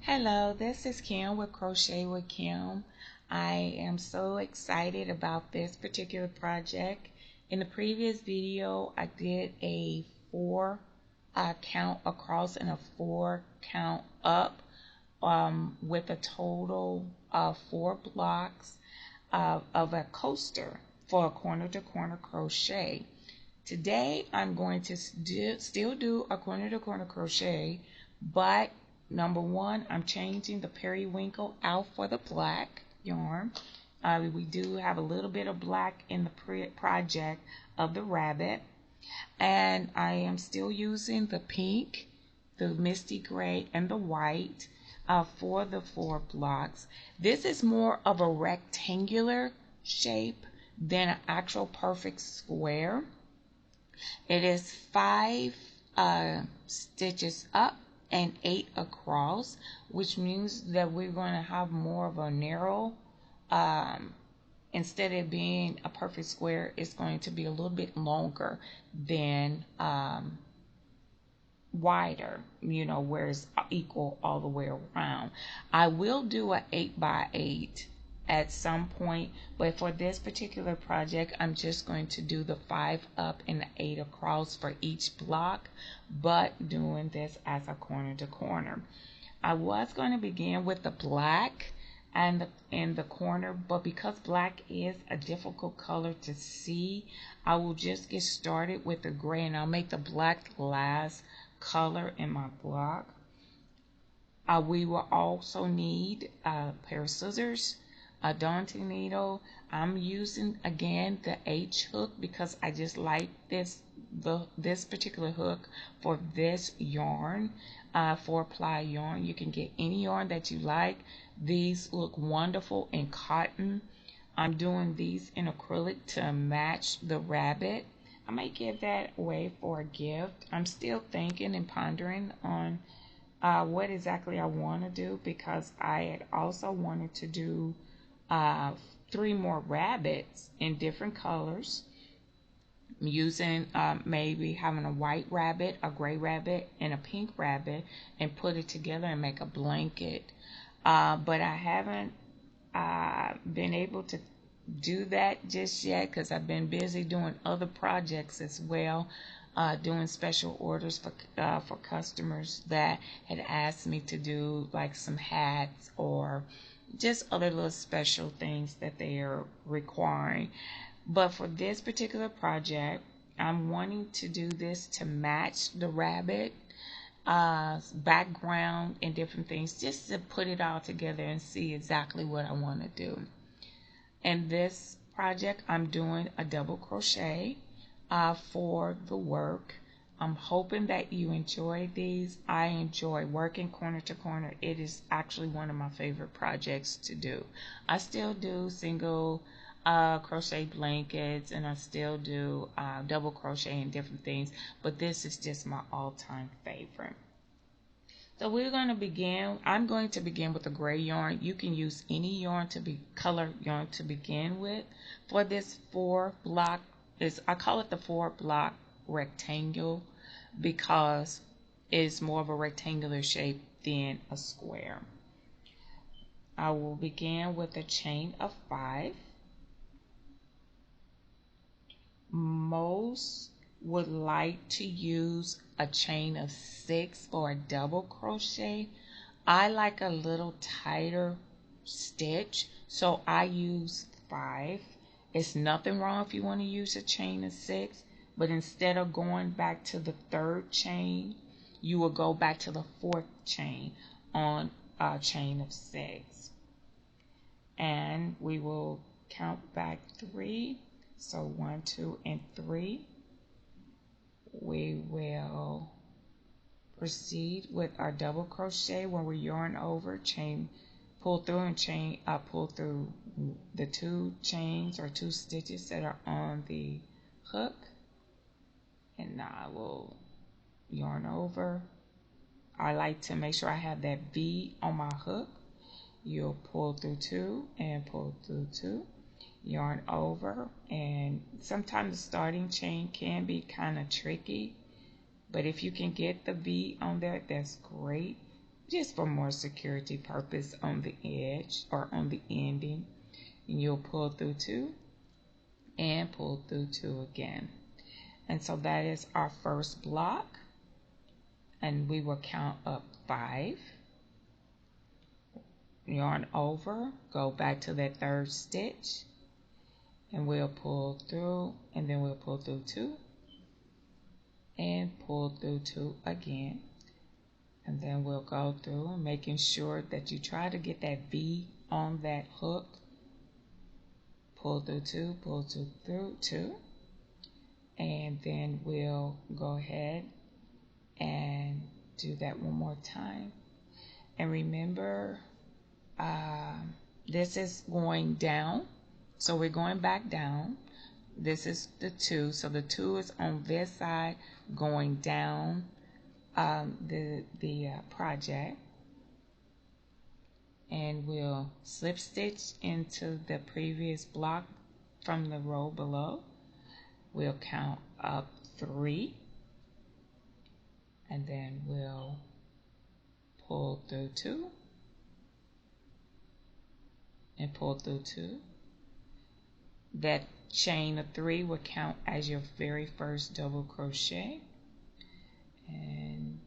Hello, this is Kim with Crochet with Kim. I am so excited about this particular project. In the previous video, I did a 4 count across and a 4 count up with a total of 4 blocks of a coaster for a corner to corner crochet. Today I'm going to still do a corner to corner crochet, but number one, I'm changing the periwinkle out for the black yarn. We do have a little bit of black in the project of the rabbit, and I am still using the pink, the misty gray, and the white for the 4 blocks. This is more of a rectangular shape than an actual perfect square. It is 5 stitches up and 8 across, which means that we're going to have more of a narrow, instead of being a perfect square, it's going to be a little bit longer than wider, where it's equal all the way around. I will do a 8 by 8 at some point, but for this particular project I'm just going to do the 5 up and the 8 across for each block, but doing this as a corner to corner. I was going to begin with the black and in the corner, but because black is a difficult color to see, I will just get started with the gray, and I'll make the black last color in my block. We will also need a pair of scissors, a daunting needle. I'm using again the H hook because I just like this particular hook for this yarn, 4-ply yarn. You can get any yarn that you like. These look wonderful in cotton. I'm doing these in acrylic to match the rabbit. I might give that away for a gift. I'm still thinking and pondering on what exactly I want to do, because I had also wanted to do 3 more rabbits in different colors. I'm using maybe having a white rabbit, a gray rabbit, and a pink rabbit, and put it together and make a blanket. But I haven't been able to do that just yet because I've been busy doing other projects as well, doing special orders for customers that had asked me to do like some hats or just other little special things that they are requiring. But for this particular project, I'm wanting to do this to match the rabbit background and different things, just to put it all together and see exactly what I want to do. In this project, I'm doing a double crochet for the work. I'm hoping that you enjoy these. I enjoy working corner to corner. It is actually one of my favorite projects to do. I still do single crochet blankets, and I still do double crochet and different things, but this is just my all-time favorite. So I'm going to begin with a gray yarn. You can use any yarn color yarn to begin with. For this 4 block, I call it the 4 block rectangle because it's more of a rectangular shape than a square. I will begin with a chain of 5. Most would like to use a chain of 6 for a double crochet. I like a little tighter stitch, so I use 5. It's nothing wrong if you want to use a chain of 6, but instead of going back to the 3rd chain, you will go back to the 4th chain on a chain of 6. And we will count back 3. So 1, 2, and 3. We will proceed with our double crochet when we yarn over, chain, pull through, and pull through the 2 chains or 2 stitches that are on the hook. And now I will yarn over. I like to make sure I have that V on my hook. You'll pull through 2 and pull through 2. Yarn over, and sometimes the starting chain can be kind of tricky, but if you can get the V on there, that's great. just for more security purpose on the edge or on the ending. And you'll pull through 2 and pull through 2 again. And so that is our first block, and we will count up 5, yarn over, go back to that 3rd stitch, and we'll pull through, and then we'll pull through 2 and pull through 2 again. And then we'll go through, making sure that you try to get that V on that hook. Pull through 2, pull through 2, and then we'll go ahead and do that one more time. And remember, this is going down, so we're going back down. This is the 2, so the 2 is on this side going down the project, and we'll slip stitch into the previous block from the row below. We'll count up 3, and then we'll pull through 2 and pull through 2. That chain of 3 will count as your very first double crochet, and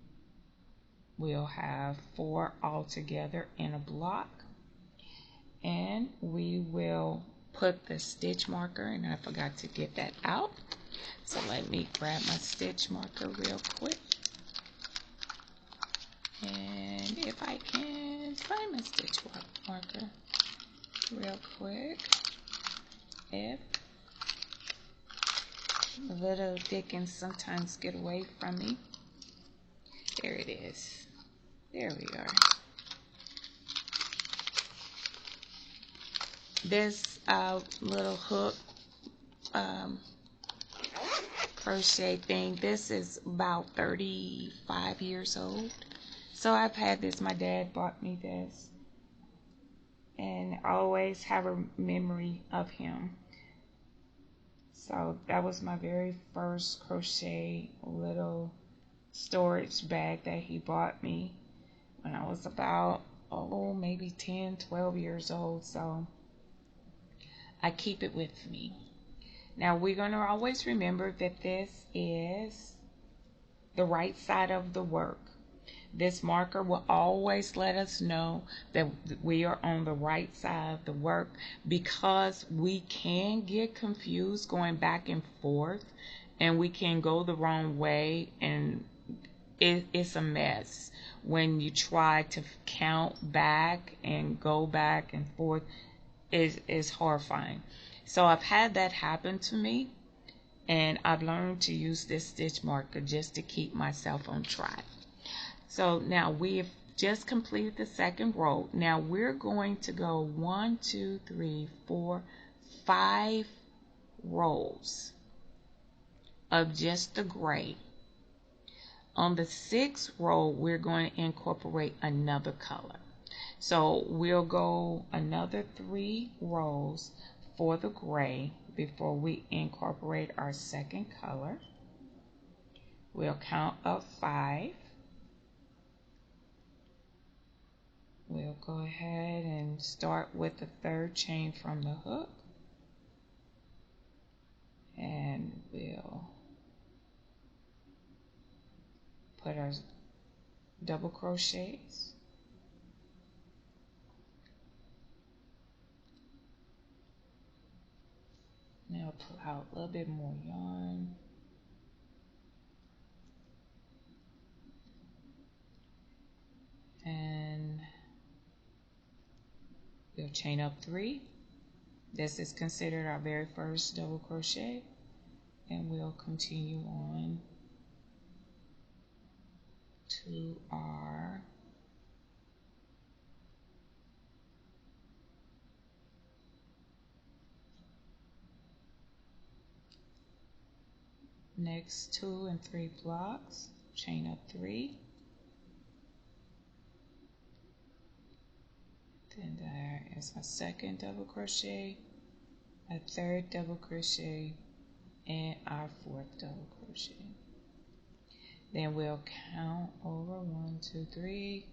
we'll have 4 all together in a block. And we will put the stitch marker, and I forgot to get that out, so let me grab my stitch marker real quick, and if I can find my stitch marker real quick. If little Dickens sometimes get away from me. There it is. There we are. This little hook crochet thing, this is about 35 years old. So I've had this, my dad bought me this, and I always have a memory of him. So that was my very first crochet little storage bag that he bought me when I was about, maybe 10, 12 years old. So I keep it with me. Now we're going to always remember that this is the right side of the work. This marker will always let us know that we are on the right side of the work, because we can get confused going back and forth, and we can go the wrong way, and it's a mess when you try to count back and go back and forth. It's horrifying. So I've had that happen to me, and I've learned to use this stitch marker just to keep myself on track. So now we've just completed the second row. Now we're going to go 1, 2, 3, 4, 5 rows of just the gray. On the 6th row, we're going to incorporate another color. So we'll go another 3 rows for the gray before we incorporate our second color. We'll count up 5. We'll go ahead and start with the 3rd chain from the hook, and we'll put our double crochets. Now pull out a little bit more yarn. And we'll chain up 3. This is considered our very first double crochet, and we'll continue on to our next 2 and 3 blocks. Chain up 3. Then there is my second double crochet, a 3rd double crochet, and our 4th double crochet. Then we'll count over 1, 2, 3,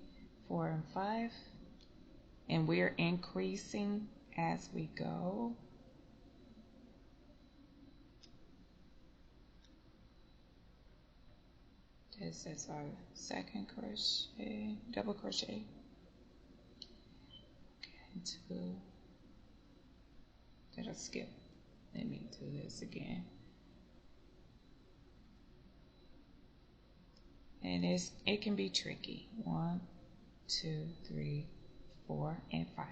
4 and 5, and we're increasing as we go. This is our second crochet, double crochet, into, did I skip? Let me do this again. And it can be tricky. 1, 2, 3, 4, and 5.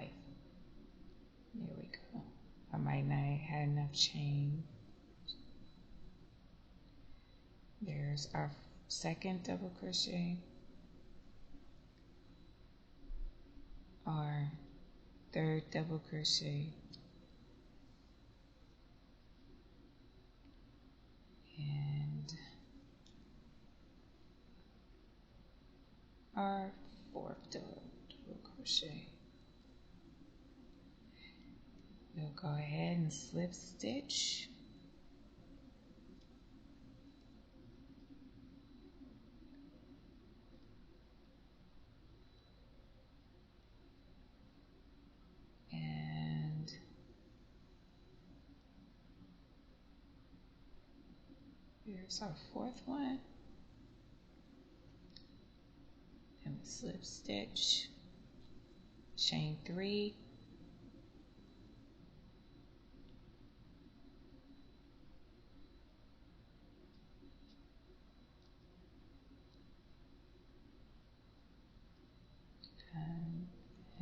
There we go. I might not have had enough chain. There's our second double crochet, our third double crochet, and our fourth double crochet. We'll go ahead and slip stitch. And here's our fourth one. And we slip stitch, chain 3,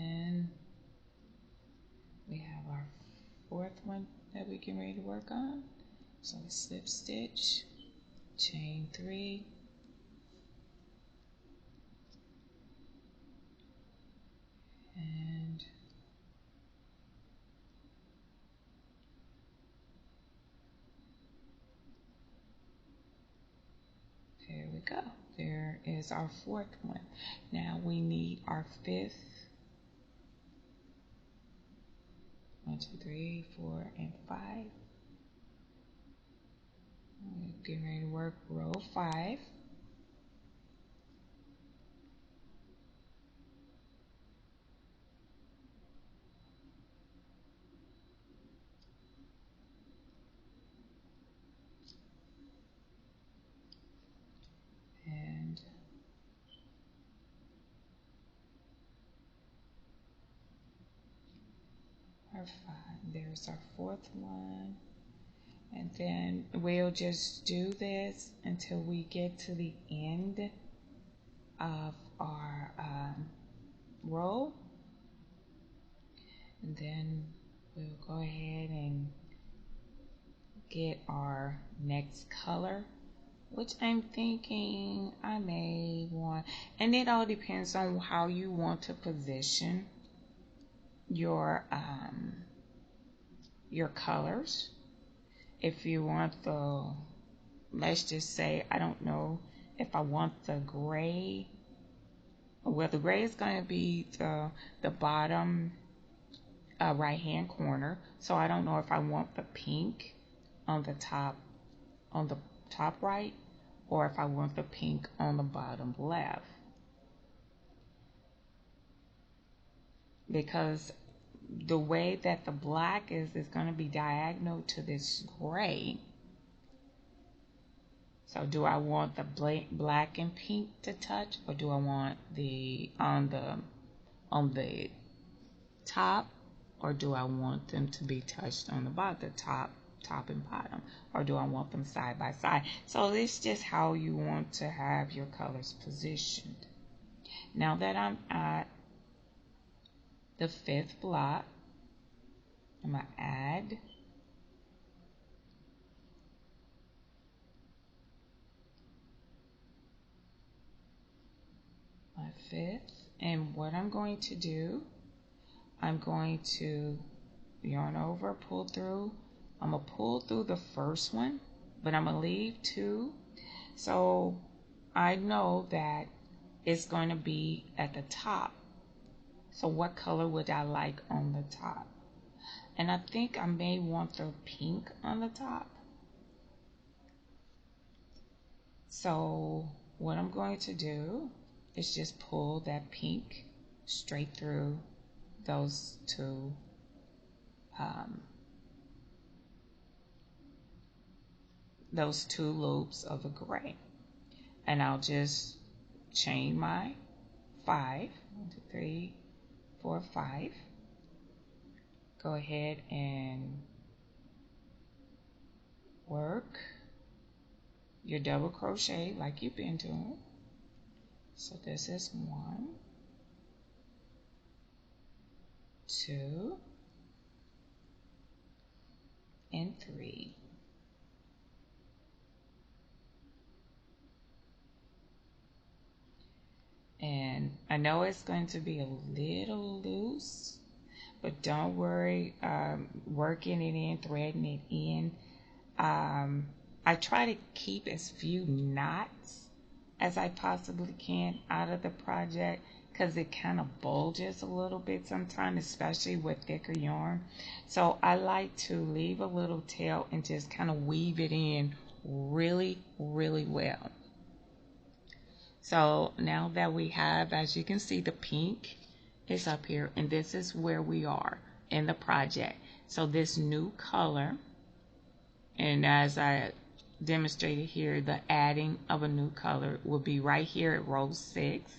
and we have our fourth one that we get ready to work on. So we slip stitch, chain 3, and there we go. There is our fourth one. Now we need our fifth. 1, 2, 3, 4, and 5. We're getting ready to work row 5. And our 5. There's our fourth one. And then we'll just do this until we get to the end of our row. And then we'll go ahead and get our next color, which I'm thinking I may want, and it all depends on how you want to position your colors. If you want the, let's just say, I don't know if I want the gray. Well, the gray is going to be the bottom right hand corner, so I don't know if I want the pink on the top right, or if I want the pink on the bottom left, because the way that the black is going to be diagonal to this gray. So do I want the black and pink to touch, or do I want the on the top, or do I want them to be touched on the bottom, the top and bottom, or do I want them side by side? So it's just how you want to have your colors positioned. Now that I'm at the fifth block, I'm going to add my fifth, and what I'm going to do, I'm going to yarn over, pull through. I'm going to pull through the first one, but I'm going to leave 2. So I know that it's going to be at the top. So what color would I like on the top? And I think I may want the pink on the top. So what I'm going to do is just pull that pink straight through those two um, loops of the gray. And I'll just chain my 5, 1, 2, 3, 4, 5. Go ahead and work your double crochet like you've been doing. So this is 1, 2, and 3. And I know it's going to be a little loose, but don't worry, working it in, threading it in. I try to keep as few knots as I possibly can out of the project because it kind of bulges a little bit sometimes, especially with thicker yarn. So I like to leave a little tail and just kind of weave it in really, really well. So now that we have, as you can see, the pink is up here, and this is where we are in the project. So this new color, and as I demonstrated here, the adding of a new color will be right here at row 6,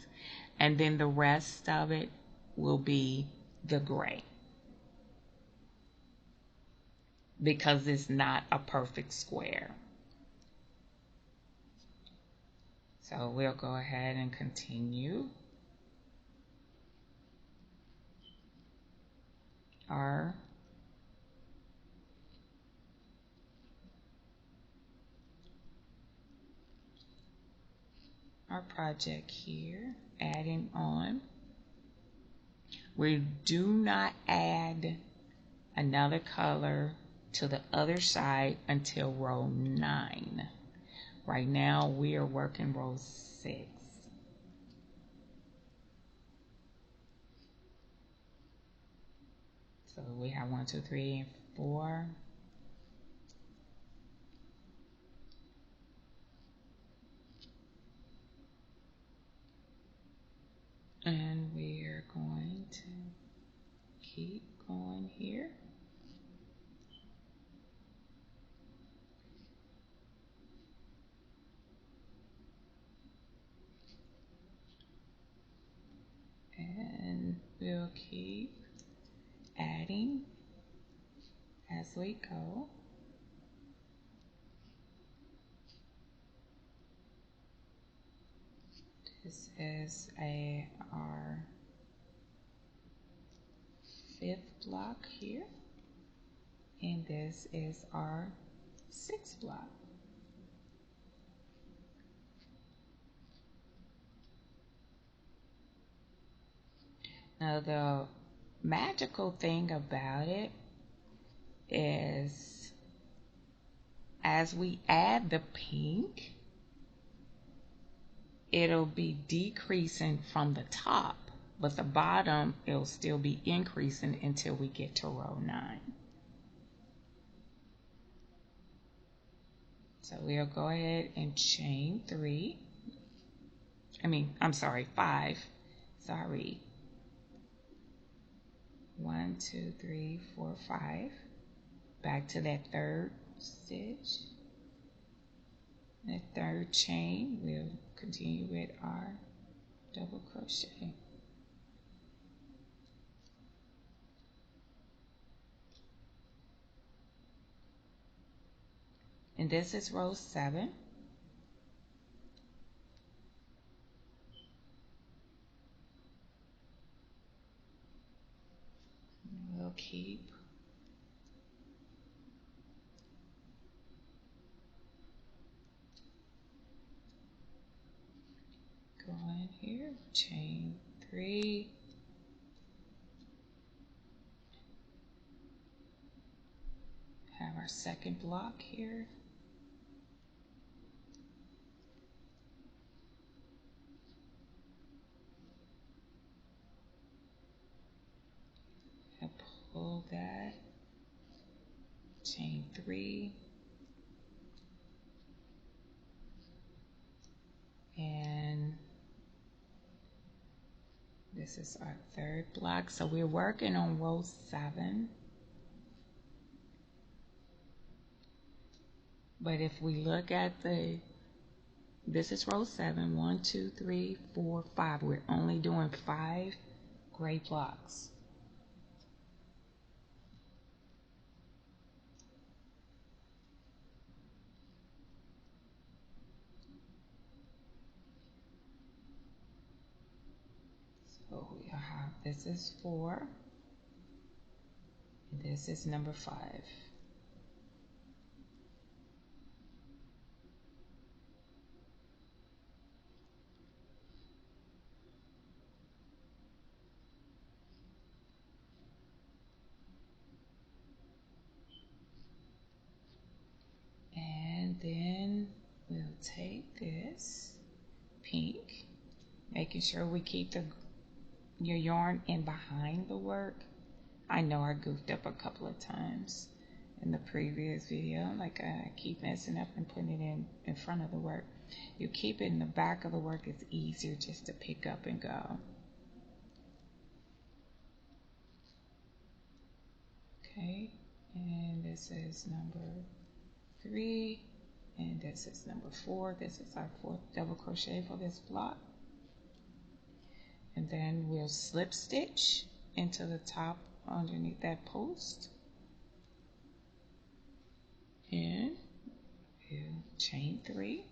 and then the rest of it will be the gray, because it's not a perfect square. So we'll go ahead and continue our project here, adding on. We do not add another color to the other side until row 9. Right now we are working row 6. So we have 1, 2, 3, and 4. And we are going to keep going here. And we'll keep adding as we go. This is our 5th block here, and this is our 6th block. Now the magical thing about it is, as we add the pink, it'll be decreasing from the top, but the bottom, it'll still be increasing until we get to row 9. So we'll go ahead and chain 3. I'm sorry, 5. Sorry. 1, 2, 3, 4, 5. Back to that 3rd stitch. That 3rd chain, we'll continue with our double crochet. And this is row 7. We'll keep going here, chain 3, have our 2nd block here, and pull that, chain 3, and the This is our third block. So we're working on row 7. But if we look at this is row 7. 1, 2, 3, 4, 5. We're only doing 5 gray blocks. So we have, this is 4. And this is number 5. And then we'll take this pink, making sure we keep your yarn in behind the work. I know I goofed up a couple of times in the previous video, like I keep messing up and putting it in front of the work. You keep it in the back of the work, it's easier just to pick up and go. Okay, and this is number 3, and this is number 4. This is our 4th double crochet for this block. And then we'll slip stitch into the top underneath that post, and we'll chain 3,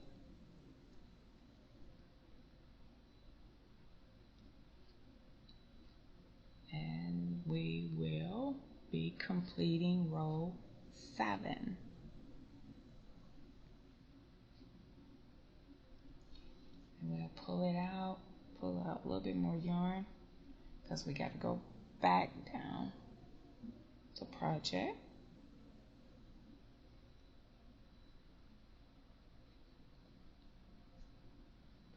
and we will be completing row 7. And we'll pull out a little bit more yarn because we got to go back down the project.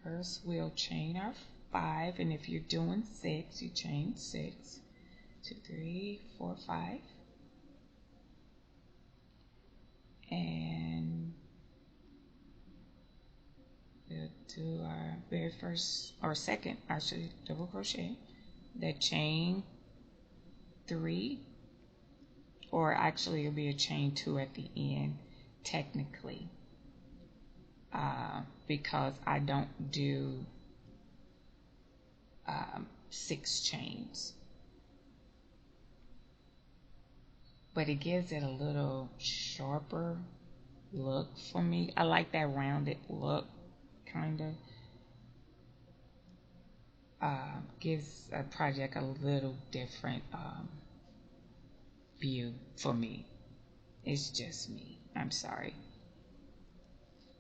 First we'll chain our 5, and if you're doing 6, you chain 6, 2, 3, 4, 5, and we'll do our very first or second actually double crochet, that chain 3, or actually it'll be a chain 2 at the end technically, because I don't do 6 chains, but it gives it a little sharper look for me. I like that rounded look, kind of gives a project a little different view for me. It's just me, I'm sorry.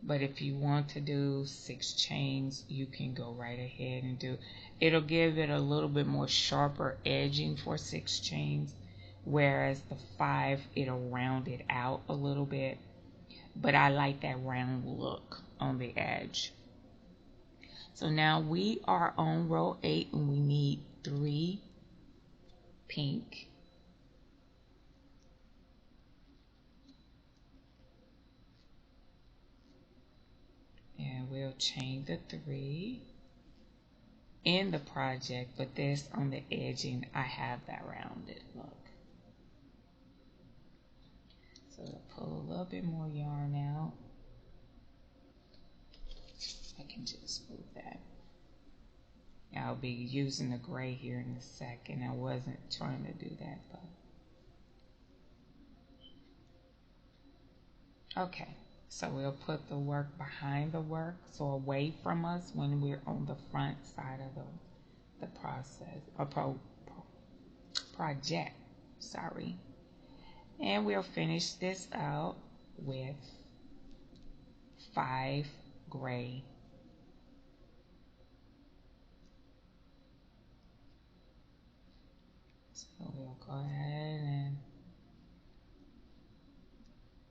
But if you want to do 6 chains, you can go right ahead and do. It'll give it a little bit more sharper edging for 6 chains, whereas the 5, it'll round it out a little bit. But I like that round look on the edge. So now we are on row 8, and we need 3 pink. And we'll chain the 3 in the project, but this on the edging, I have that rounded look. So I'll pull a little bit more yarn out. I can just move that. I'll be using the gray here in a second. I wasn't trying to do that, but okay. So we'll put the work behind the work, so away from us when we're on the front side of the process or project. Sorry. And we'll finish this out with 5 gray. So we'll go ahead and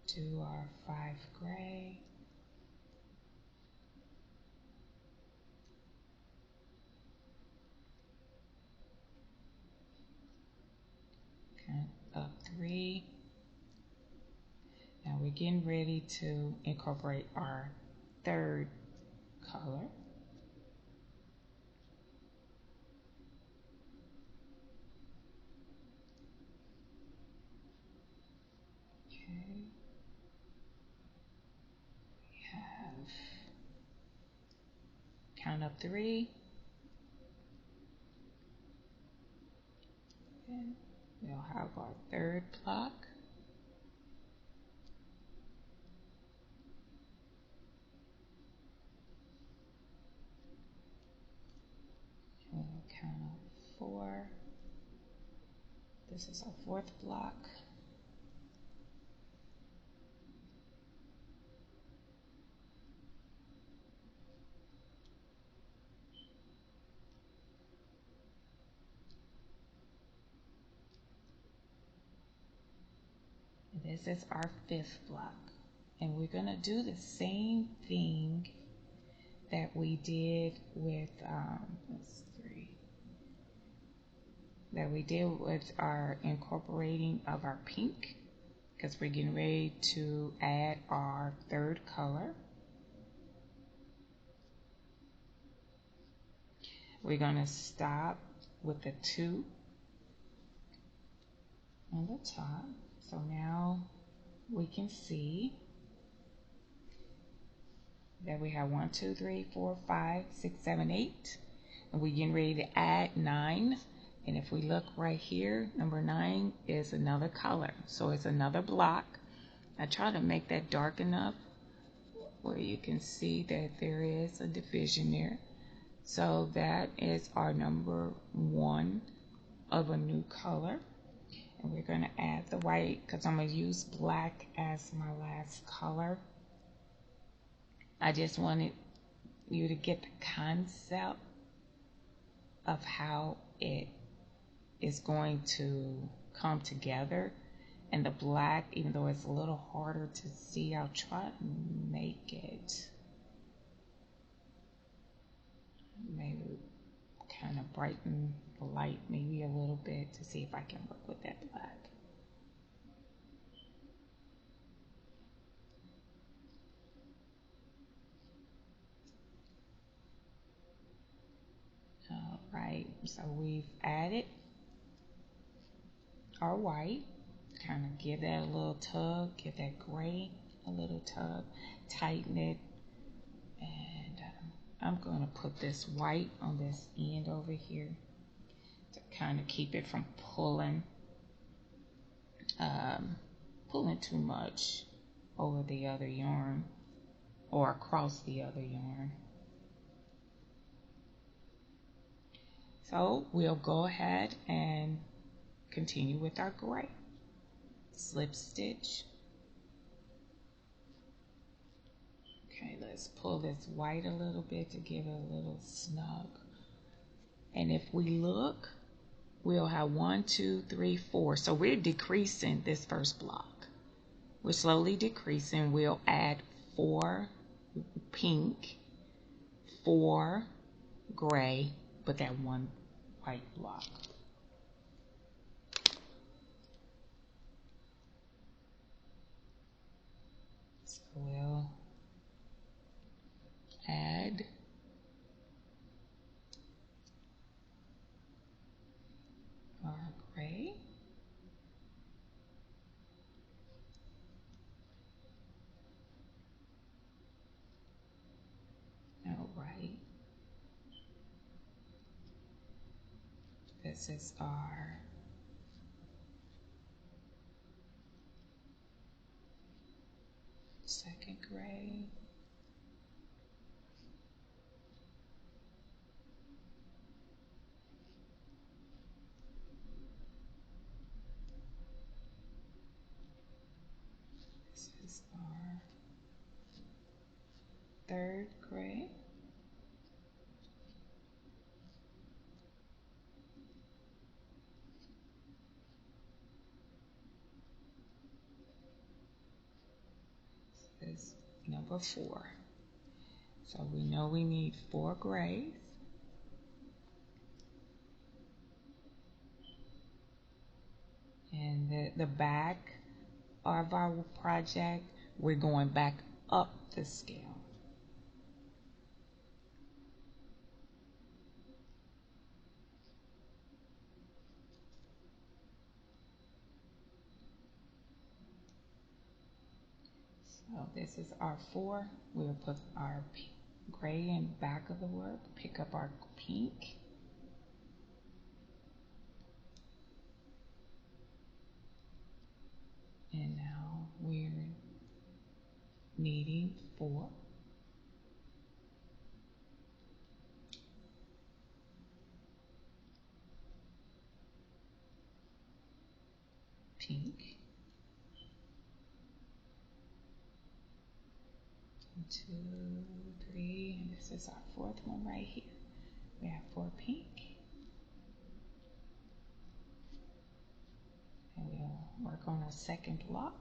do our 5 gray. Count up 3. Now we're getting ready to incorporate our 3rd color. Count up 3. And we'll have our third block. We'll count up 4. This is our fourth block. This is our fifth block, and we're going to do the same thing that we did with our incorporating of our pink, because we're getting ready to add our third color. We're going to stop with the 2 on the top. So now we can see that we have 1, 2, 3, 4, 5, 6, 7, 8. And we're getting ready to add 9. And if we look right here, number 9 is another color. So it's another block. I try to make that dark enough where you can see that there is a division there. So that is our number 1 of a new color. And we're going to add the white because I'm going to use black as my last color. I just wanted you to get the concept of how it is going to come together. And the black, even though it's a little harder to see, I'll try to make it maybe kind of brighten the light maybe a little bit to see if I can work with that black. All right, so we've added our white. Kind of give that a little tug, give that gray a little tug, tighten it, and I'm going to put this white on this end over here to kind of keep it from pulling too much over the other yarn or across the other yarn. So we'll go ahead and continue with our gray. Slip stitch. Okay, let's pull this white a little bit to give it a little snug. And if we look, we'll have 1, 2, 3, 4. So we're decreasing this first block. We're slowly decreasing. We'll add 4 pink, 4 gray, but that 1 white block. So we'll add our gray. All right. This is our second gray. This is our third gray. This is number 4. So we know we need 4 grays. And the back of our project, we're going back up the scale. So this is our 4. We'll put our gray in the back of the work, pick up our pink. And now we're needing 4. Pink. 1, 2, 3, and this is our 4th one right here. We have 4 pink. And we'll work on our second block.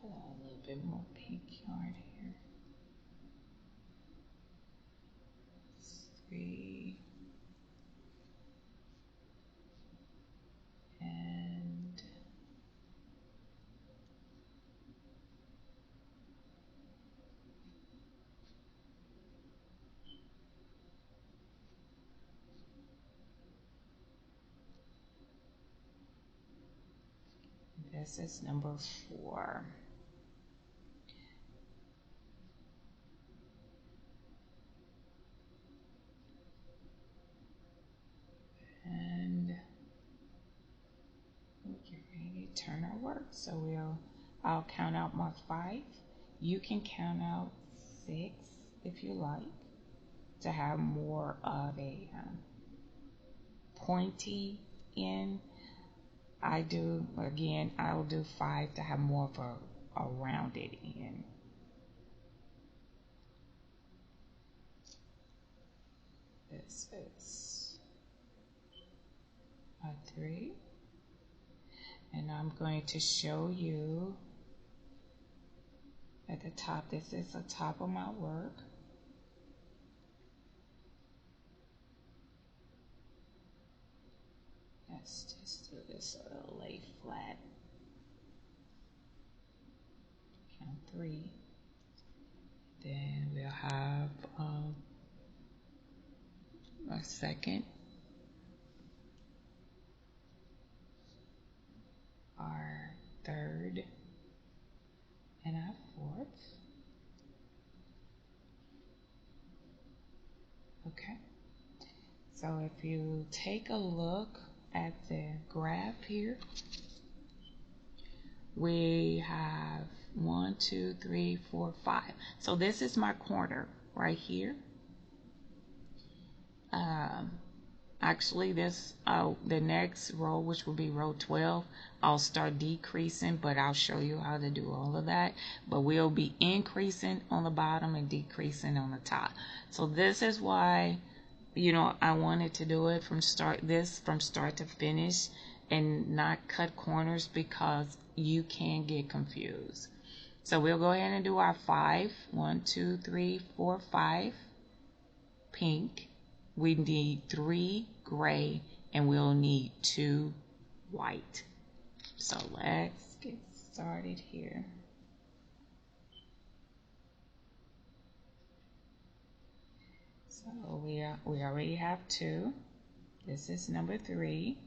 Put a little bit more pink yarn here. 3. And this is number 4. And we're getting ready to turn our work. So I'll count out my 5. You can count out 6 if you like, to have more of a pointy end. I'll do 5 to have more of a rounded end. This is a 3. And I'm going to show you at the top. This is the top of my work. Let's just do this a little lay flat. Count 3. Then we'll have a second, our third, and our 4th. Okay. So if you take a look at the graph here, we have 1, 2, 3, 4, 5. So this is my corner right here. Actually, the next row, which will be row 12, I'll start decreasing, but I'll show you how to do all of that. But we'll be increasing on the bottom and decreasing on the top. So this is why, I wanted to do it from start to finish and not cut corners, because you can get confused. So we'll go ahead and do our 5. 1, 2, 3, 4, 5 pink. We need 3 gray, and we'll need 2 white. So let's get started here. So we already have 2. This is number 3.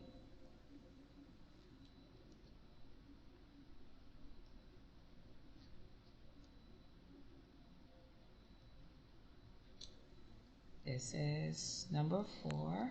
This is number 4.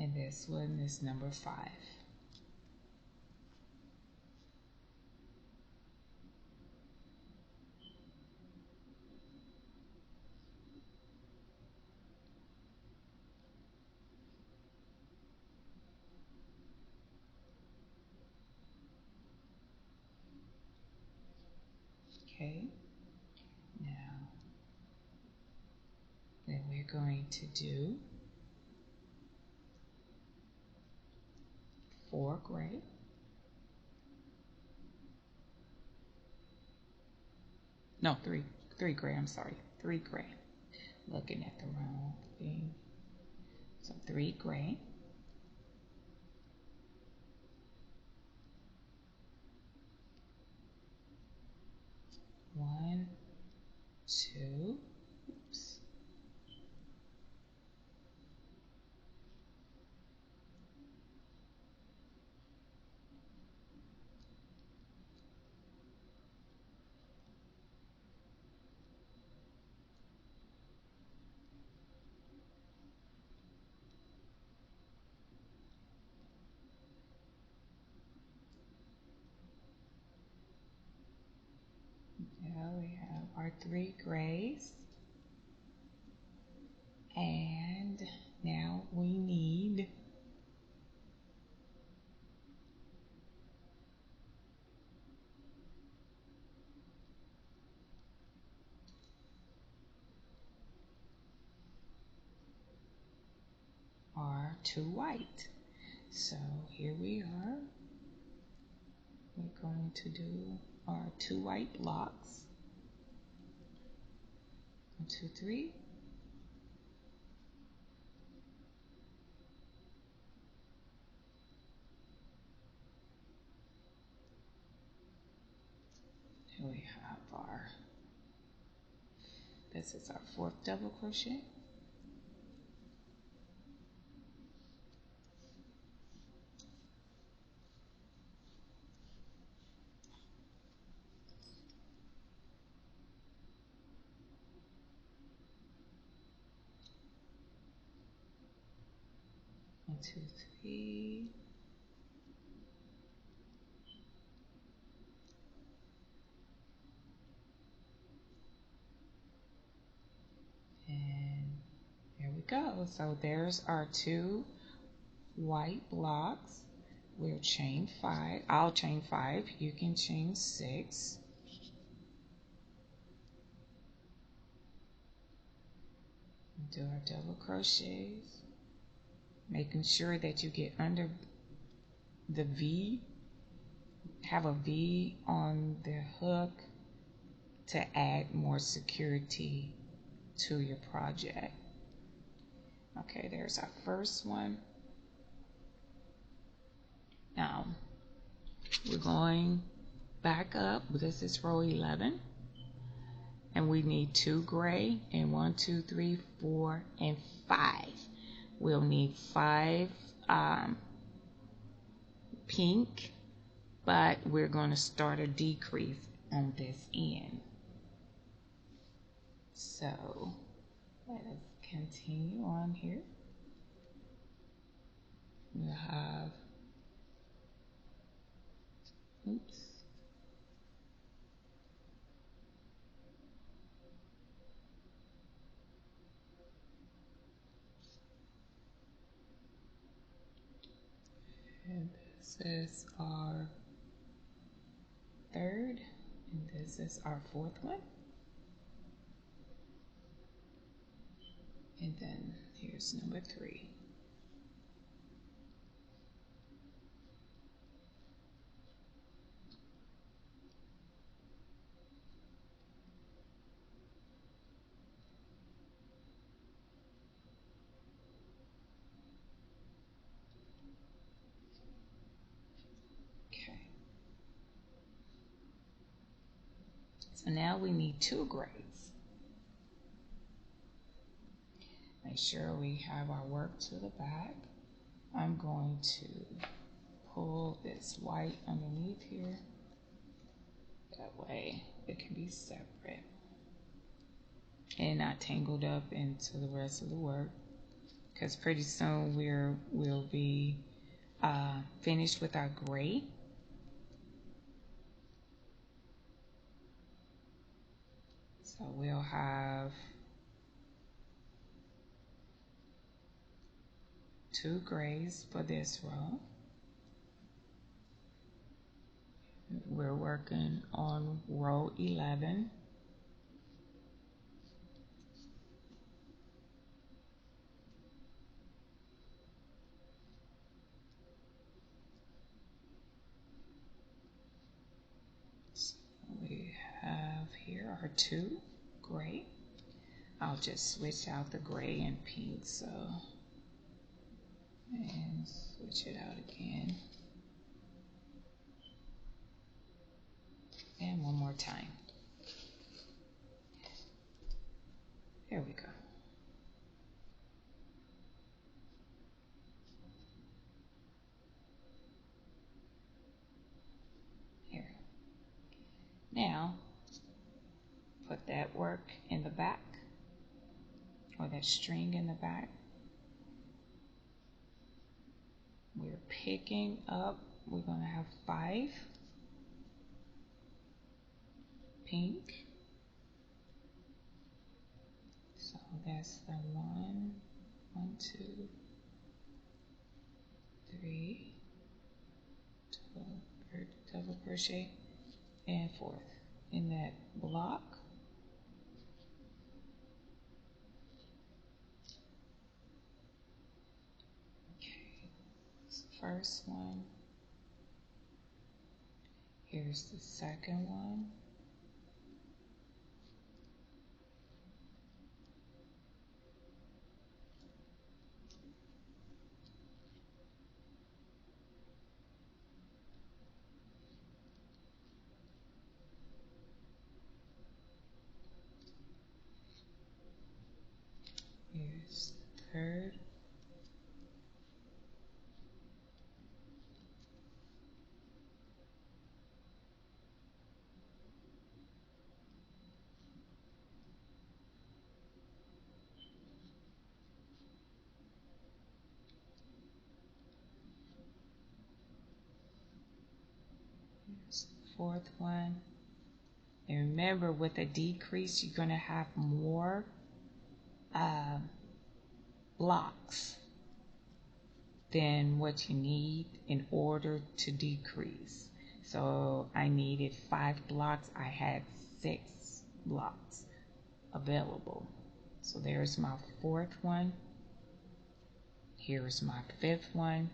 And this one is number 5. Okay, now then we're going to do 4 gray, no, 3 gray, I'm sorry, 3 gray. Looking at the wrong thing. So 3 gray. One, two, oops. Now we have our 3 grays. And now we need our 2 white. So here we are. We're going to do our 2 white blocks. 1, 2, 3. Here we have our, this is our 4th double crochet. One, two, three. And there we go. So there's our 2 white blocks. We'll chain 5. I'll chain 5. You can chain 6. Do our double crochets, making sure that you get under the V. Have a V on the hook to add more security to your project. Okay, there's our first one. Now we're going back up. This is row 11, and we need 2 gray and 1, 2, 3, 4, and 5. We'll need 5 pink, but we're going to start a decrease on this end. So let us continue on here. We'll have, oops. And this is our 3rd, and this is our 4th one. And then here's number 3. Okay. So now we need 2 grays. Make sure we have our work to the back. I'm going to pull this white underneath here. That way it can be separate and not tangled up into the rest of the work. Because pretty soon we'll be finished with our gray. So we'll have 2 grays for this row. We're working on row 11. So we have here our 2 gray. I'll just switch out the gray and pink, so, and switch it out again. And one more time. There we go. Here. Now, put that work in the back, or that string in the back. We're picking up, we're going to have 5 pink. So that's the 1, 2, 3, double crochet, and 4th in that block. Okay, that's the first one. Here's the second one. Here's the third. Here's the 4th one. And remember, with a decrease, you're going to have more blocks than what you need in order to decrease. So I needed 5 blocks. I had 6 blocks available. So there's my 4th one. Here's my 5th one.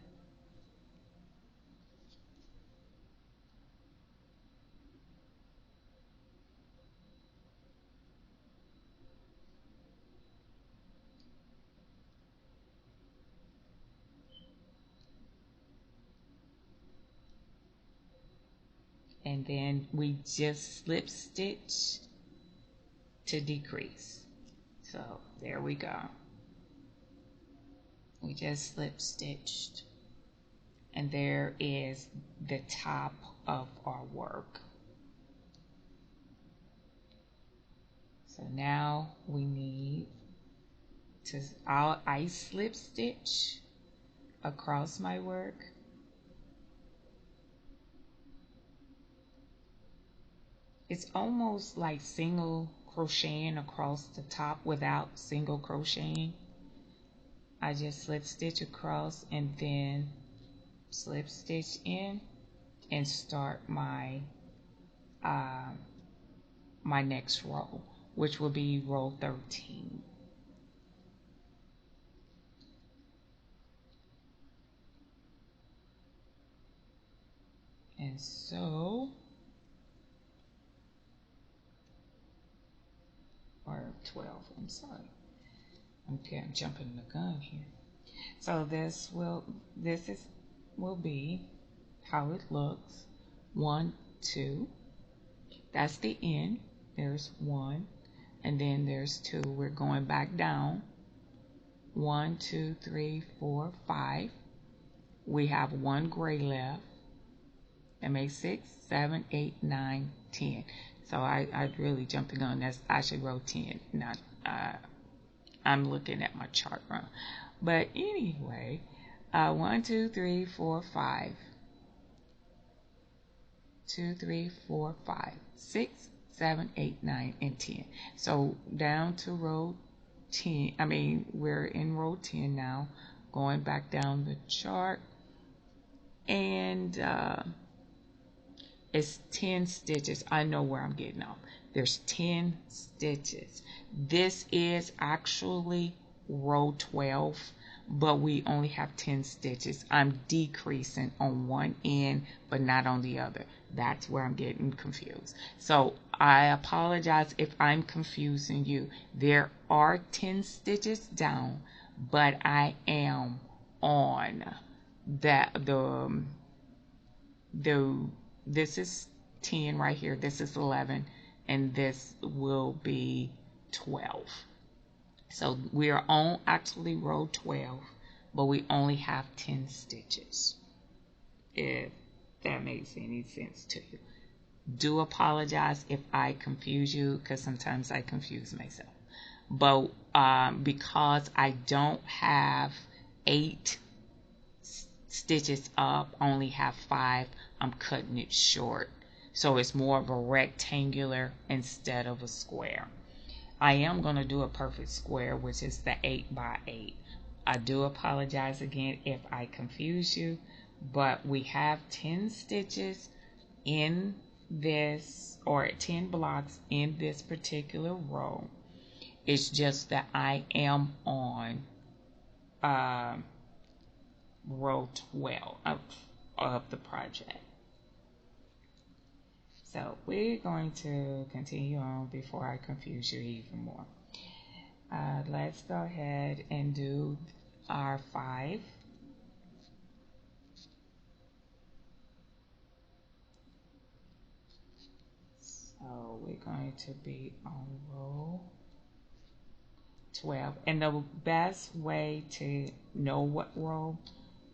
And then we just slip stitch to decrease. So there we go. We just slip stitched. And there is the top of our work. So now we need to, I slip stitch across my work. It's almost like single crocheting across the top without single crocheting. I just slip stitch across and then slip stitch in and start my my next row, which will be row 13. And so, or 12, I'm sorry. Okay, I'm jumping the gun here. So this will be how it looks. 1, 2. That's the end. There's 1, and then there's 2. We're going back down. 1, 2, 3, 4, 5. We have 1 gray left. That makes 6, 7, 8, 9, 10. So I really jumped the gun. That's actually row 10. Not I'm looking at my chart wrong. But anyway, 1, 2, 3, 4, 5. 2, 3, 4, 5, 6, 7, 8, 9, and 10. So down to row 10. I mean, we're in row 10 now. Going back down the chart. And it's 10 stitches. I know where I'm getting off. There's 10 stitches. This is actually row 12, but we only have 10 stitches. I'm decreasing on one end but not on the other. That's where I'm getting confused. So I apologize if I'm confusing you. There are 10 stitches down, but I am on the this is 10 right here, this is 11, and this will be 12. So we are on actually row 12, but we only have 10 stitches, if that makes any sense to you. Do apologize if I confuse you, because sometimes I confuse myself. But because I don't have 8 stitches up, only have 5, I'm cutting it short. So it's more of a rectangular instead of a square. I am going to do a perfect square, which is the 8 by 8. I do apologize again if I confuse you, but we have 10 stitches in this, or 10 blocks in this particular row. It's just that I am on row 12 of the project. So we're going to continue on before I confuse you even more. Let's go ahead and do our 5. So we're going to be on row 12. And the best way to know what row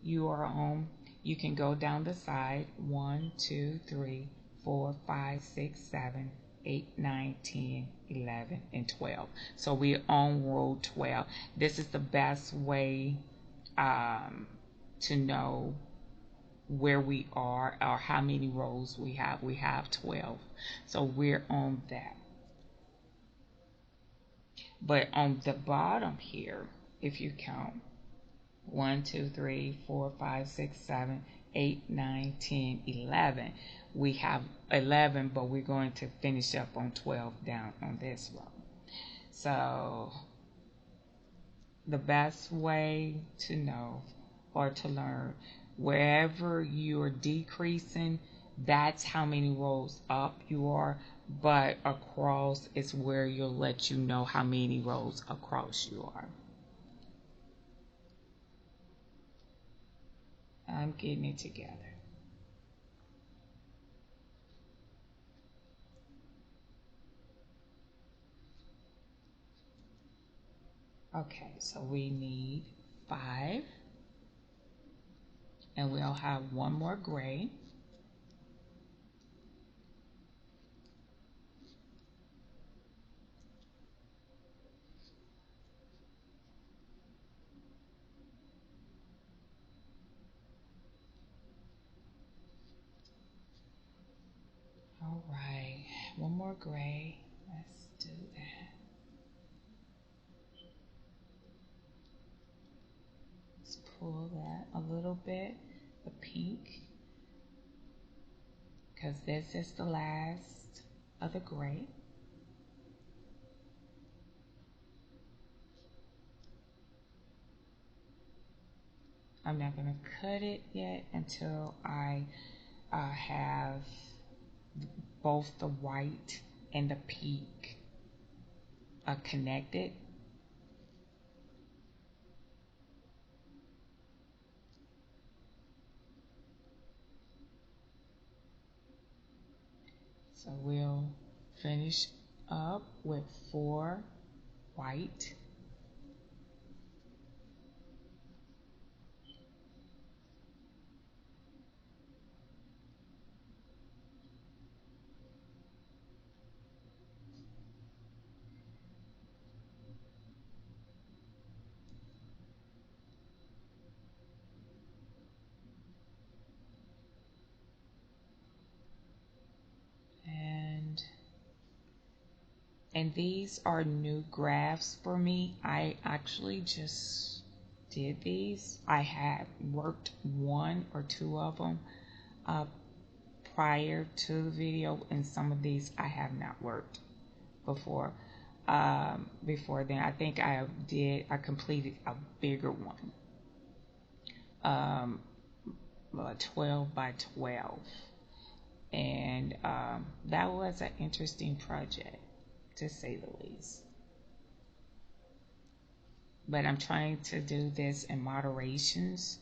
you are on, you can go down the side. 1, 2, 3, 4, 5, 6, 7, 8, 9, 10, 11, and 12. So we're on row 12. This is the best way to know where we are or how many rows we have. We have 12. So we're on that. But on the bottom here, if you count 1, 2, 3, 4, 5, 6, 7, 8, 9, 10, 11. We have 11, but we're going to finish up on 12 down on this row. So the best way to know or to learn, wherever you're decreasing, that's how many rows up you are, but across is where you'll let you know how many rows across you are. I'm getting it together. Okay, so we need 5, and we'll have one more gray. All right, one more gray. Let's do that. Let's pull that a little bit, the pink, because this is the last of the gray. I'm not going to cut it yet until I have both the white and the pink connected. So we'll finish up with 4 white. And these are new graphs for me. I actually just did these. I had worked 1 or 2 of them prior to the video, and some of these I have not worked before then. I think I completed a bigger one. um, 12 by 12. And that was an interesting project, to say the least. But I'm trying to do this in moderations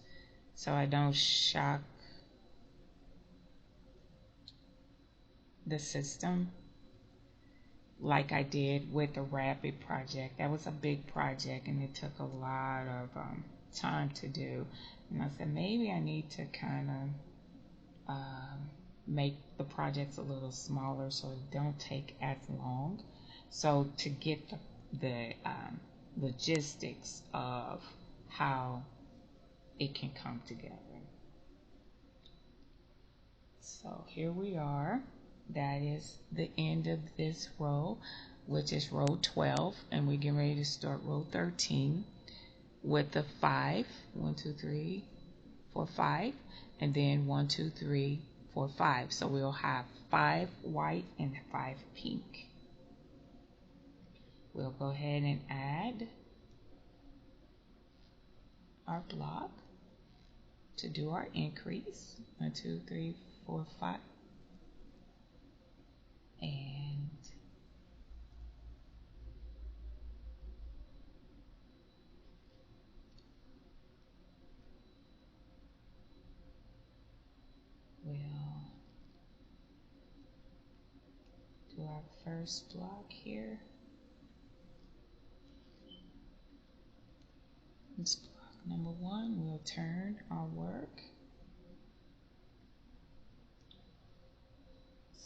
so I don't shock the system like I did with the Rapid project. That was a big project and it took a lot of time to do. And I said maybe I need to kind of make the projects a little smaller so it don't take as long. So to get the logistics of how it can come together. So here we are. That is the end of this row, which is row 12, and we're getting ready to start row 13 with the 5. 1, 2, 3, 4, 5, and then 1, 2, 3, 4, 5. So we'll have 5 white and 5 pink. We'll go ahead and add our block to do our increase. 1, 2, 3, 4, 5. And we'll do our first block here. This block number 1, we'll turn our work.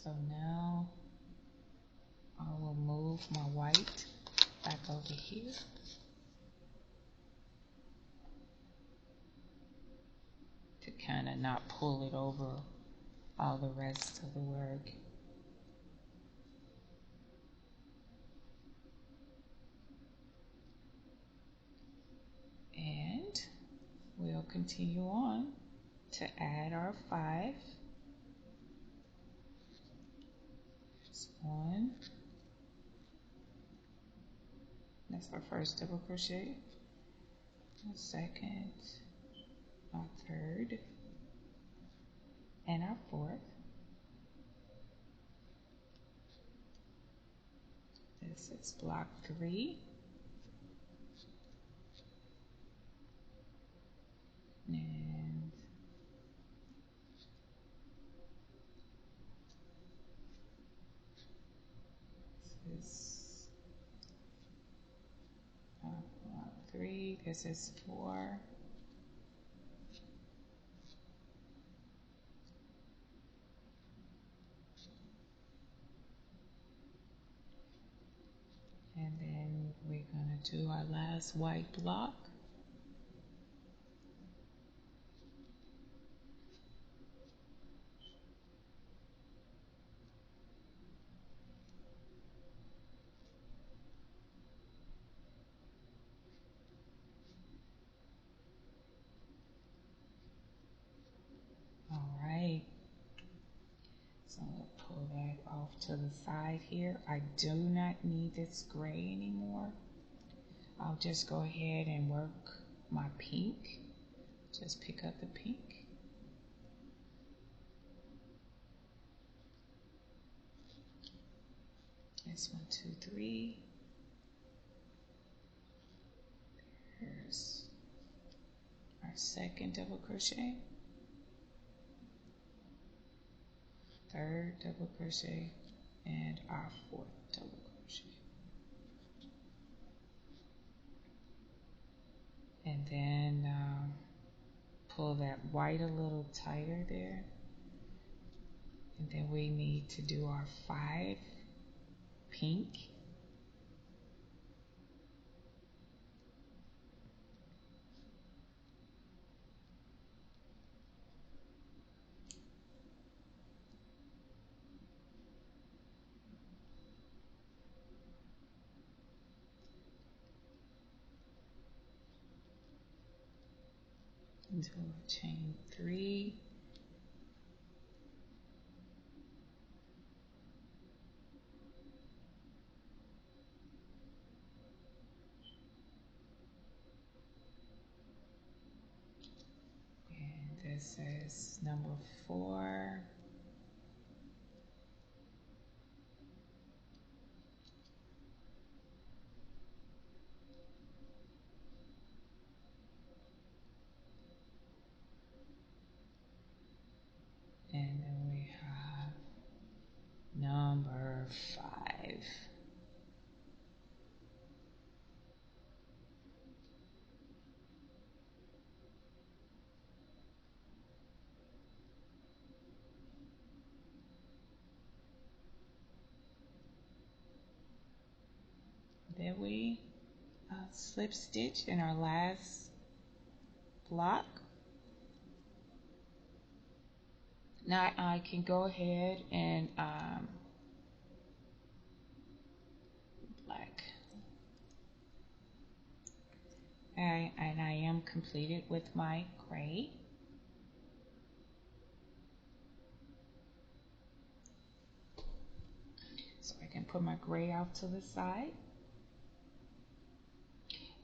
So now I will move my white back over here. To kind of not pull it over all the rest of the work. And we'll continue on to add our 5. There's 1. That's our first double crochet. Our second, our third, and our 4th. This is block 3. And this is block 3. This is 4. And then we're going to do our last white block. All right. So we'll pull that off to the side here. I do not need this gray anymore. I'll just go ahead and work my pink. Just pick up the pink. That's 1, 2, 3. Here's our second double crochet. Third double crochet. And our 4th double crochet. And then pull that white a little tighter there. And then we need to do our 5 pink. Into a chain 3. this is number 4. And then we have number 5. Then we slip stitch in our last block. Now I can go ahead and black. Alright, and I am completed with my gray. So I can put my gray out to the side.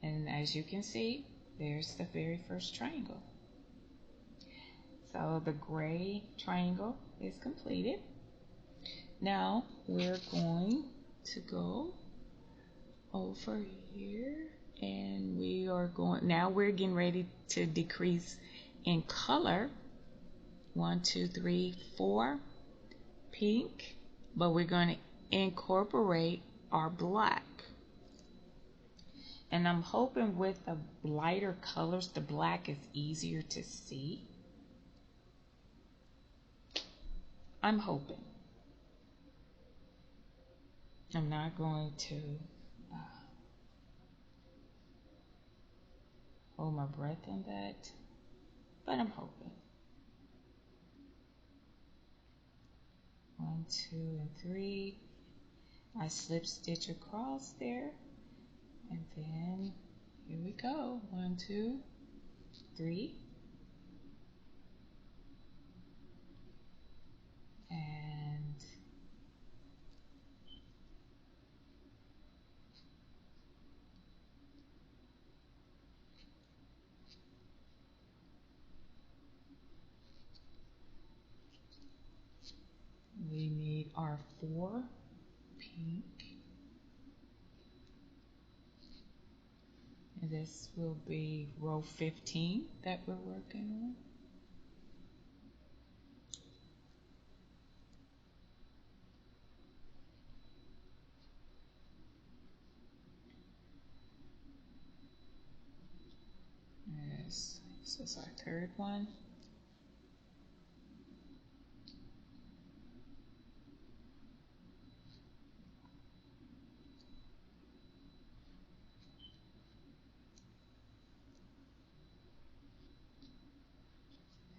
And as you can see, there's the very first triangle. So the gray triangle is completed. Now we're going to go over here and we are going, now we're getting ready to decrease in color. 1, 2, 3, 4 pink, but we're going to incorporate our black. And I'm hoping with the lighter colors, the black is easier to see. I'm hoping. I'm not going to hold my breath on that, but I'm hoping. 1, 2, and 3. I slip stitch across there, and then here we go. 1, 2, 3, and we need our 4 pink. And this will be row 15 that we're working on. Yes, this is our 3rd one.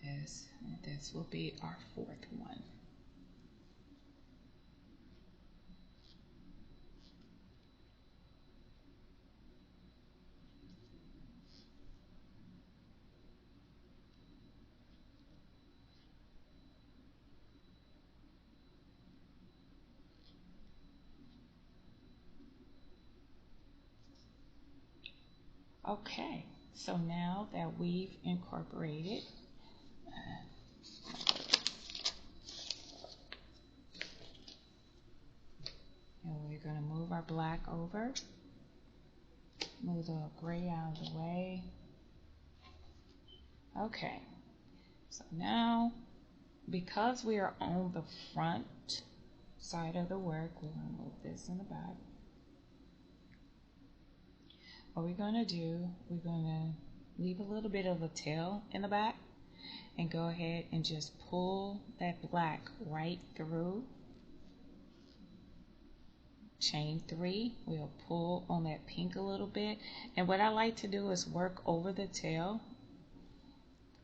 Yes, and this will be our 4th one. Okay, so now that we've incorporated and we're going to move our black over, move the gray out of the way. Okay, so now because we are on the front side of the work, we're going to move this in the back. What we're going to do, we're going to leave a little bit of a tail in the back and go ahead and just pull that black right through. Chain 3, we'll pull on that pink a little bit. And what I like to do is work over the tail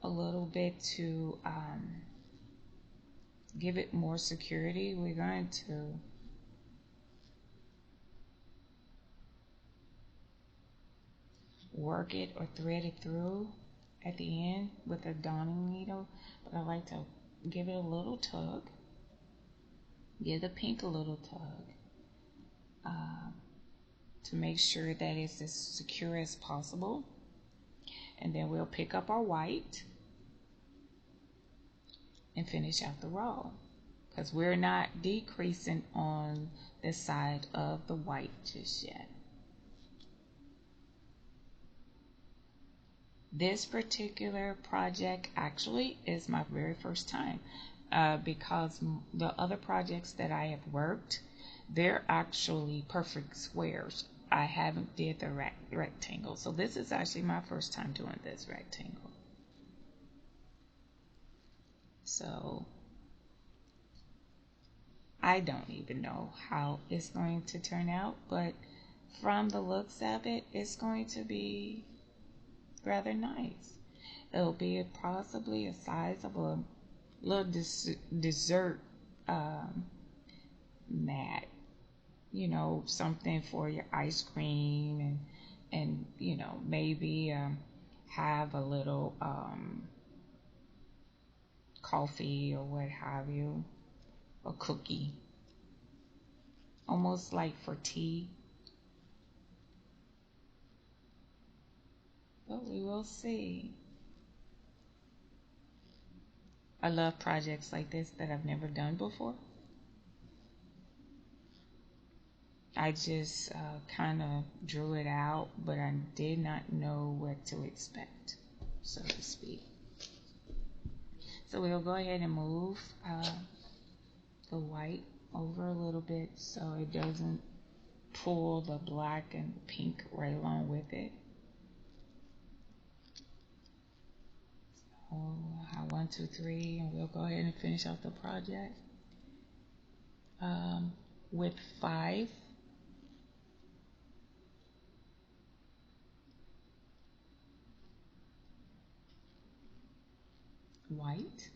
a little bit to give it more security. We're going to work it or thread it through at the end with a darning needle, but I like to give it a little tug, give the pink a little tug to make sure that it's as secure as possible. And then we'll pick up our white and finish out the row, because we're not decreasing on the side of the white just yet. This particular project actually is my very first time, because the other projects that I have worked, they're actually perfect squares. I haven't did the rectangle, so this is actually my first time doing this rectangle. So I don't even know how it's going to turn out, but from the looks of it, it's going to be rather nice. It'll be possibly a size of a little dessert mat, you know, something for your ice cream, and you know, maybe have a little coffee or what have you, a cookie, almost like for tea. But we will see. I love projects like this that I've never done before. I just kind of drew it out, but I did not know what to expect, so to speak. So we'll go ahead and move the white over a little bit so it doesn't pull the black and pink right along with it. Oh, 1, 2, 3, and we'll go ahead and finish out the project with 5 white,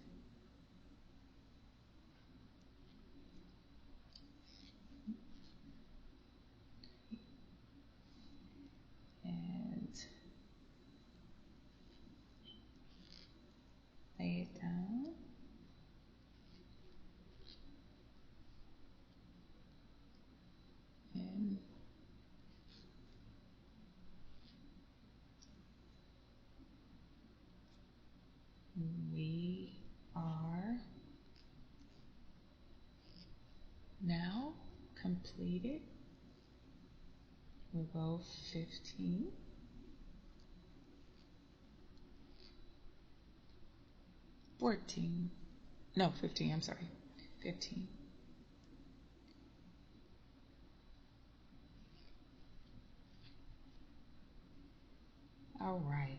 and lay it down. And we are now completed. We'll go 15. 14. No, 15, I'm sorry. 15. All right.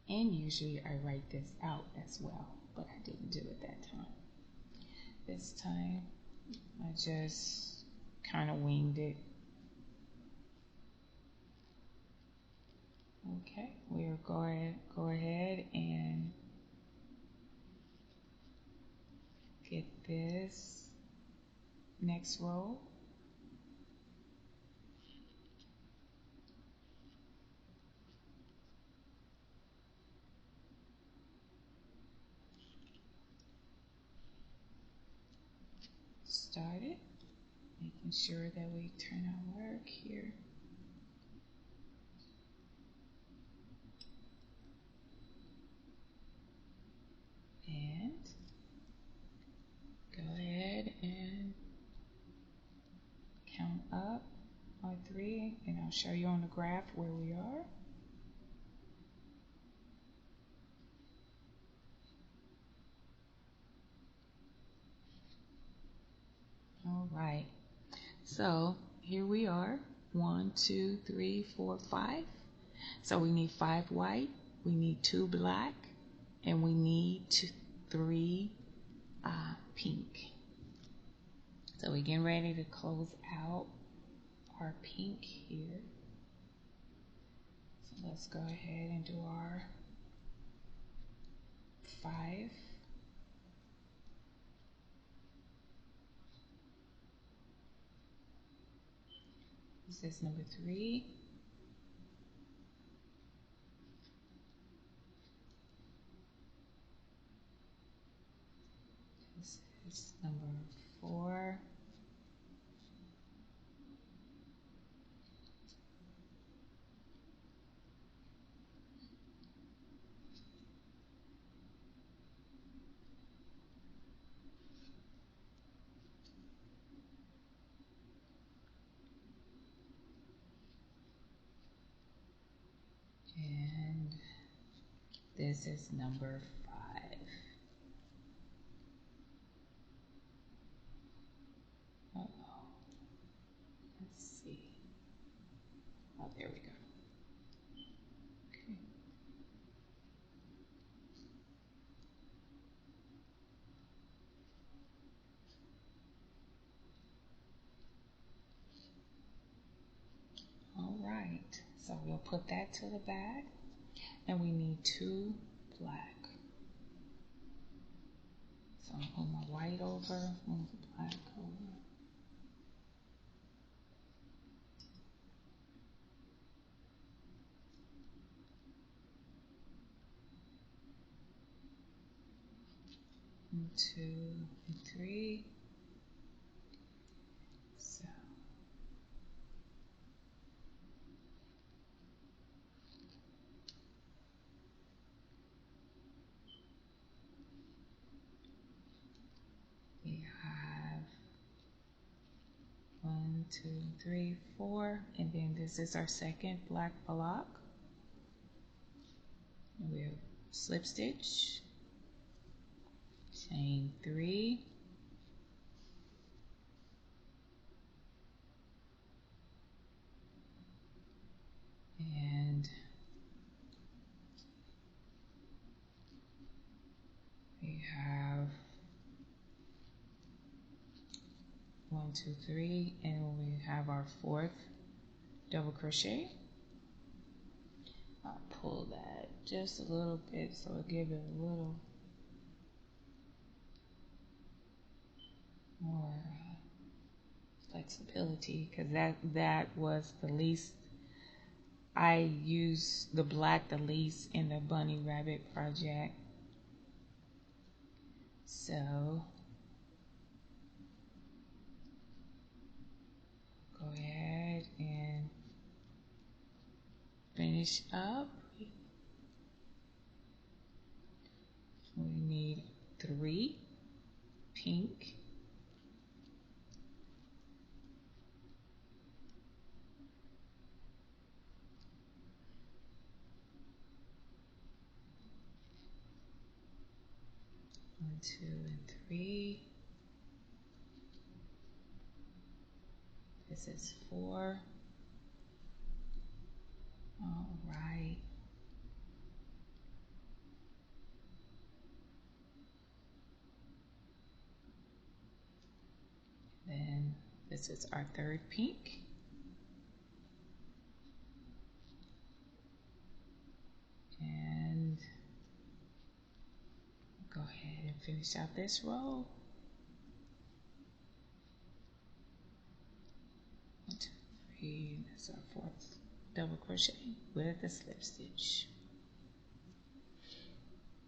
And usually I write this out as well, but I didn't do it that time. This time I just kind of winged it. Okay, we'll go ahead and get this next row. Start it, making sure that we turn our work here. And go ahead and count up on 3, and I'll show you on the graph where we are. All right, so here we are, 1, 2, 3, 4, 5. So we need 5 white, we need 2 black, and we need 3 pink. So we're getting ready to close out our pink here. So let's go ahead and do our 5. This is number 3. This is number 4. This is number 5. Oh, let's see. Oh, there we go. Okay. All right. So we'll put that to the back, and we need 2 black. So I'll move my white over, move the black over. And 2 and 3. So we have 1, 2, 3, 4, and then this is our second black block. We'll slip stitch, chain 3, and we have 1, 2, 3, and we have our 4th double crochet. I'll pull that just a little bit so it'll give it a little more flexibility, because that was the least. I used the black the least in the bunny rabbit project. So go ahead and finish up. We need 3 pink, 1, 2, and 3. This is 4. All right. Then this is our 3rd pink. And go ahead and finish out this row. 1, 2, 3. That's our 4th double crochet with a slip stitch.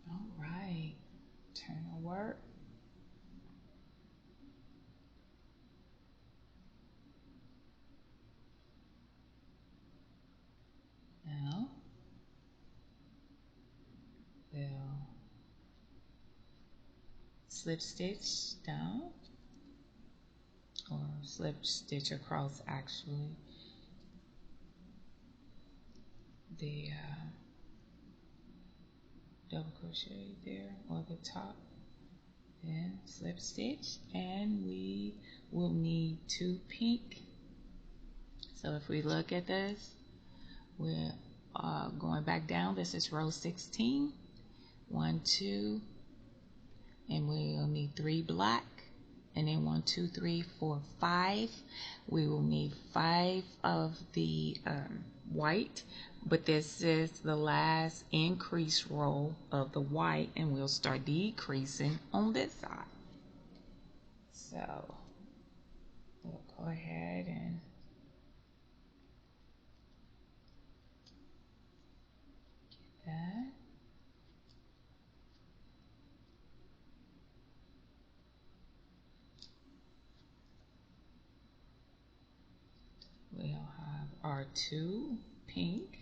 All right. Turn the work. Now we'll slip stitch down, or slip stitch across actually the double crochet there, or the top, then slip stitch, and we will need 2 pink. So if we look at this, we're going back down. This is row 16. 1, 2, and we'll need 3 black, and then 1, 2, 3, 4, 5. We will need 5 of the white, but this is the last increase row of the white, and we'll start decreasing on this side. So we'll go ahead and get that. We'll have our 2 pink,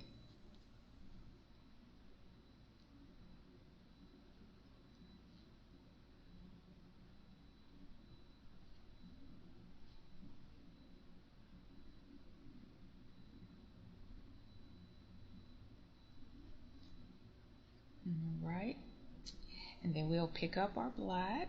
All right, and then we'll pick up our black.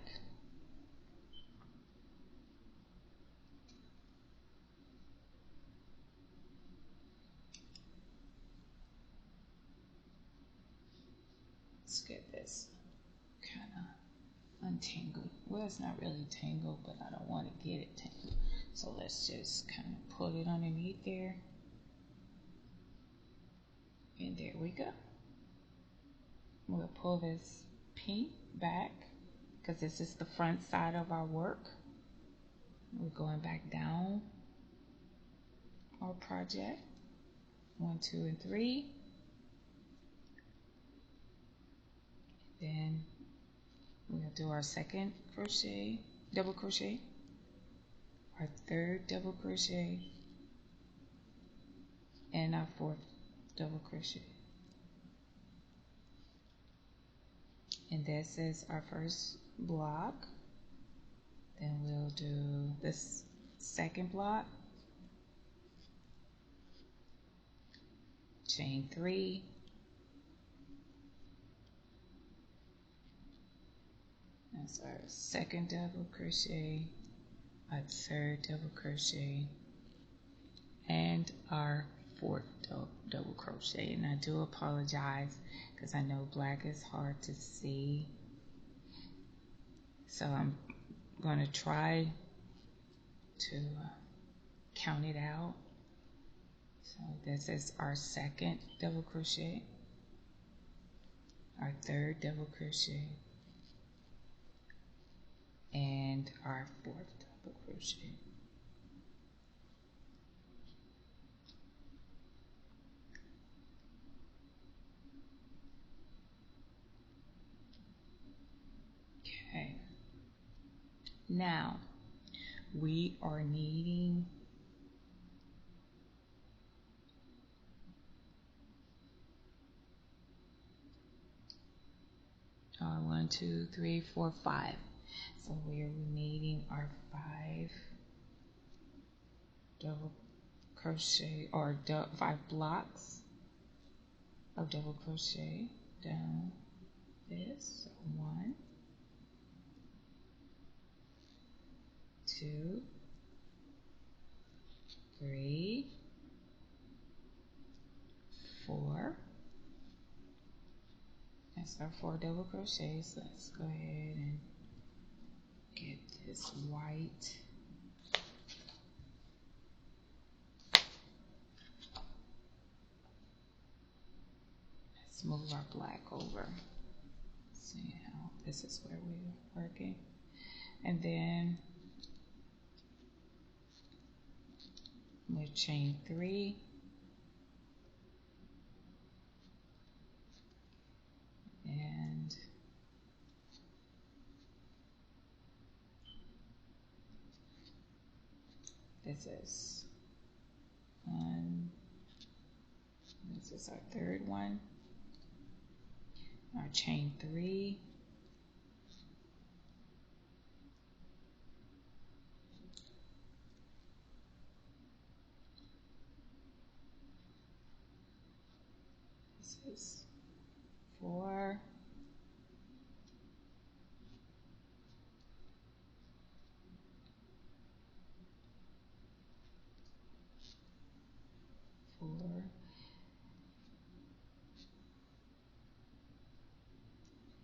Let's get this kind of untangled. Well, it's not really tangled, but I don't want to get it tangled. So let's just kind of pull it underneath there. And there we go. We'll pull this pink back because this is the front side of our work. We're going back down our project. 1, 2, and 3. Then we'll do our second crochet, double crochet, our third double crochet, and our fourth double crochet. And this is our first block. Then we'll do this second block, chain 3, that's our second double crochet, our third double crochet, and our fourth double crochet. And I do apologize because I know black is hard to see, so I'm going to try to count it out. So this is our second double crochet, our third double crochet, and our fourth double crochet. Okay, now we are needing 1, 2, 3, 4, 5. So we're needing our 5 double crochet or 5 blocks of double crochet down this. So 1, 2, 3, 4. That's our 4 double crochets. Let's go ahead and get this white. Let's move our black over. See how this is where we're working. And then we'll chain 3. And this is 1. This is our third one. Our chain 3. This is 4. 4.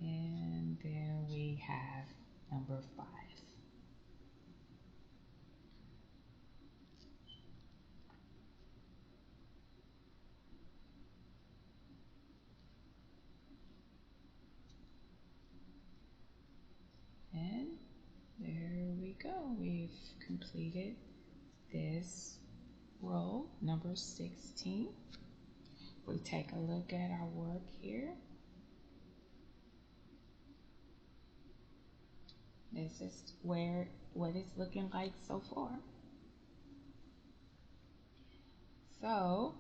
And then we have number 5. And there we go. We've completed this row number 16. We take a look at our work here. This is what it's looking like so far. So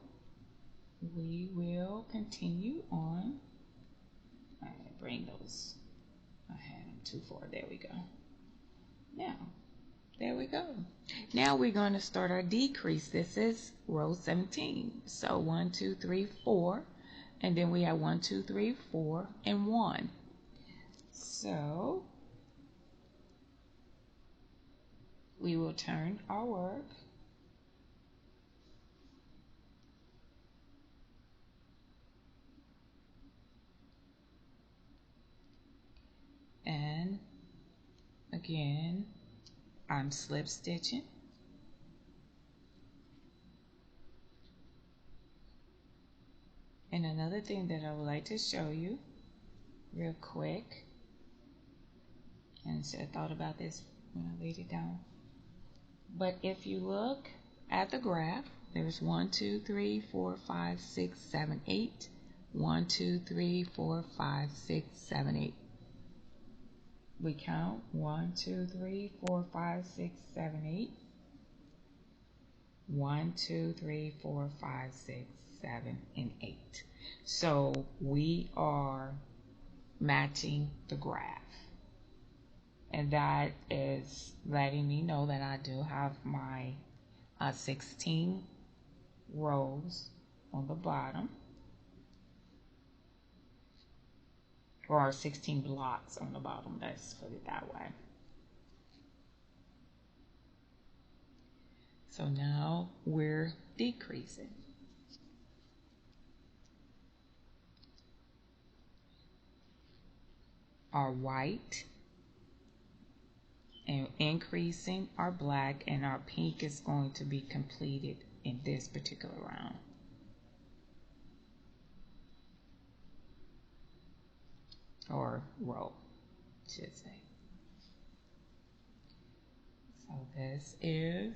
we will continue on. I'm going to bring those. I had them too far. There we go. Now, there we go. Now we're going to start our decrease. This is row 17. So 1, 2, 3, 4. And then we have 1, 2, 3, 4, and 1. So we will turn our work. And again, I'm slip stitching. And another thing that I would like to show you real quick, and I thought about this when I laid it down. But if you look at the graph, there's 1, 2, 3, 4, 5, 6, 7, 8. 1, 2, 3, 4, 5, 6, 7, 8. We count 1, 2, 3, 4, 5, 6, 7, 8. 1, 2, 3, 4, 5, 6, 7, and 8. So we are matching the graph. And that is letting me know that I do have my 16 rows on the bottom, or 16 blocks on the bottom, let's put it that way. So now we're decreasing. Our white, and increasing our black, and our pink is going to be completed in this particular round. Or row, should say. So this is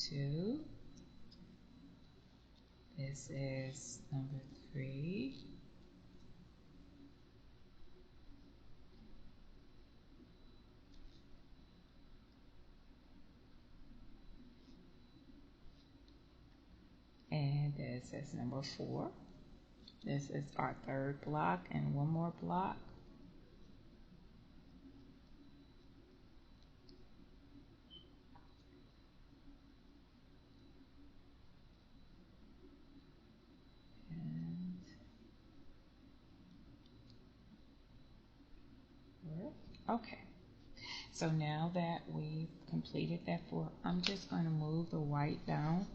2. This is number 3. And this is number 4. This is our 3rd block, and one more block. Okay, so now that we've completed that 4, I'm just going to move the white down.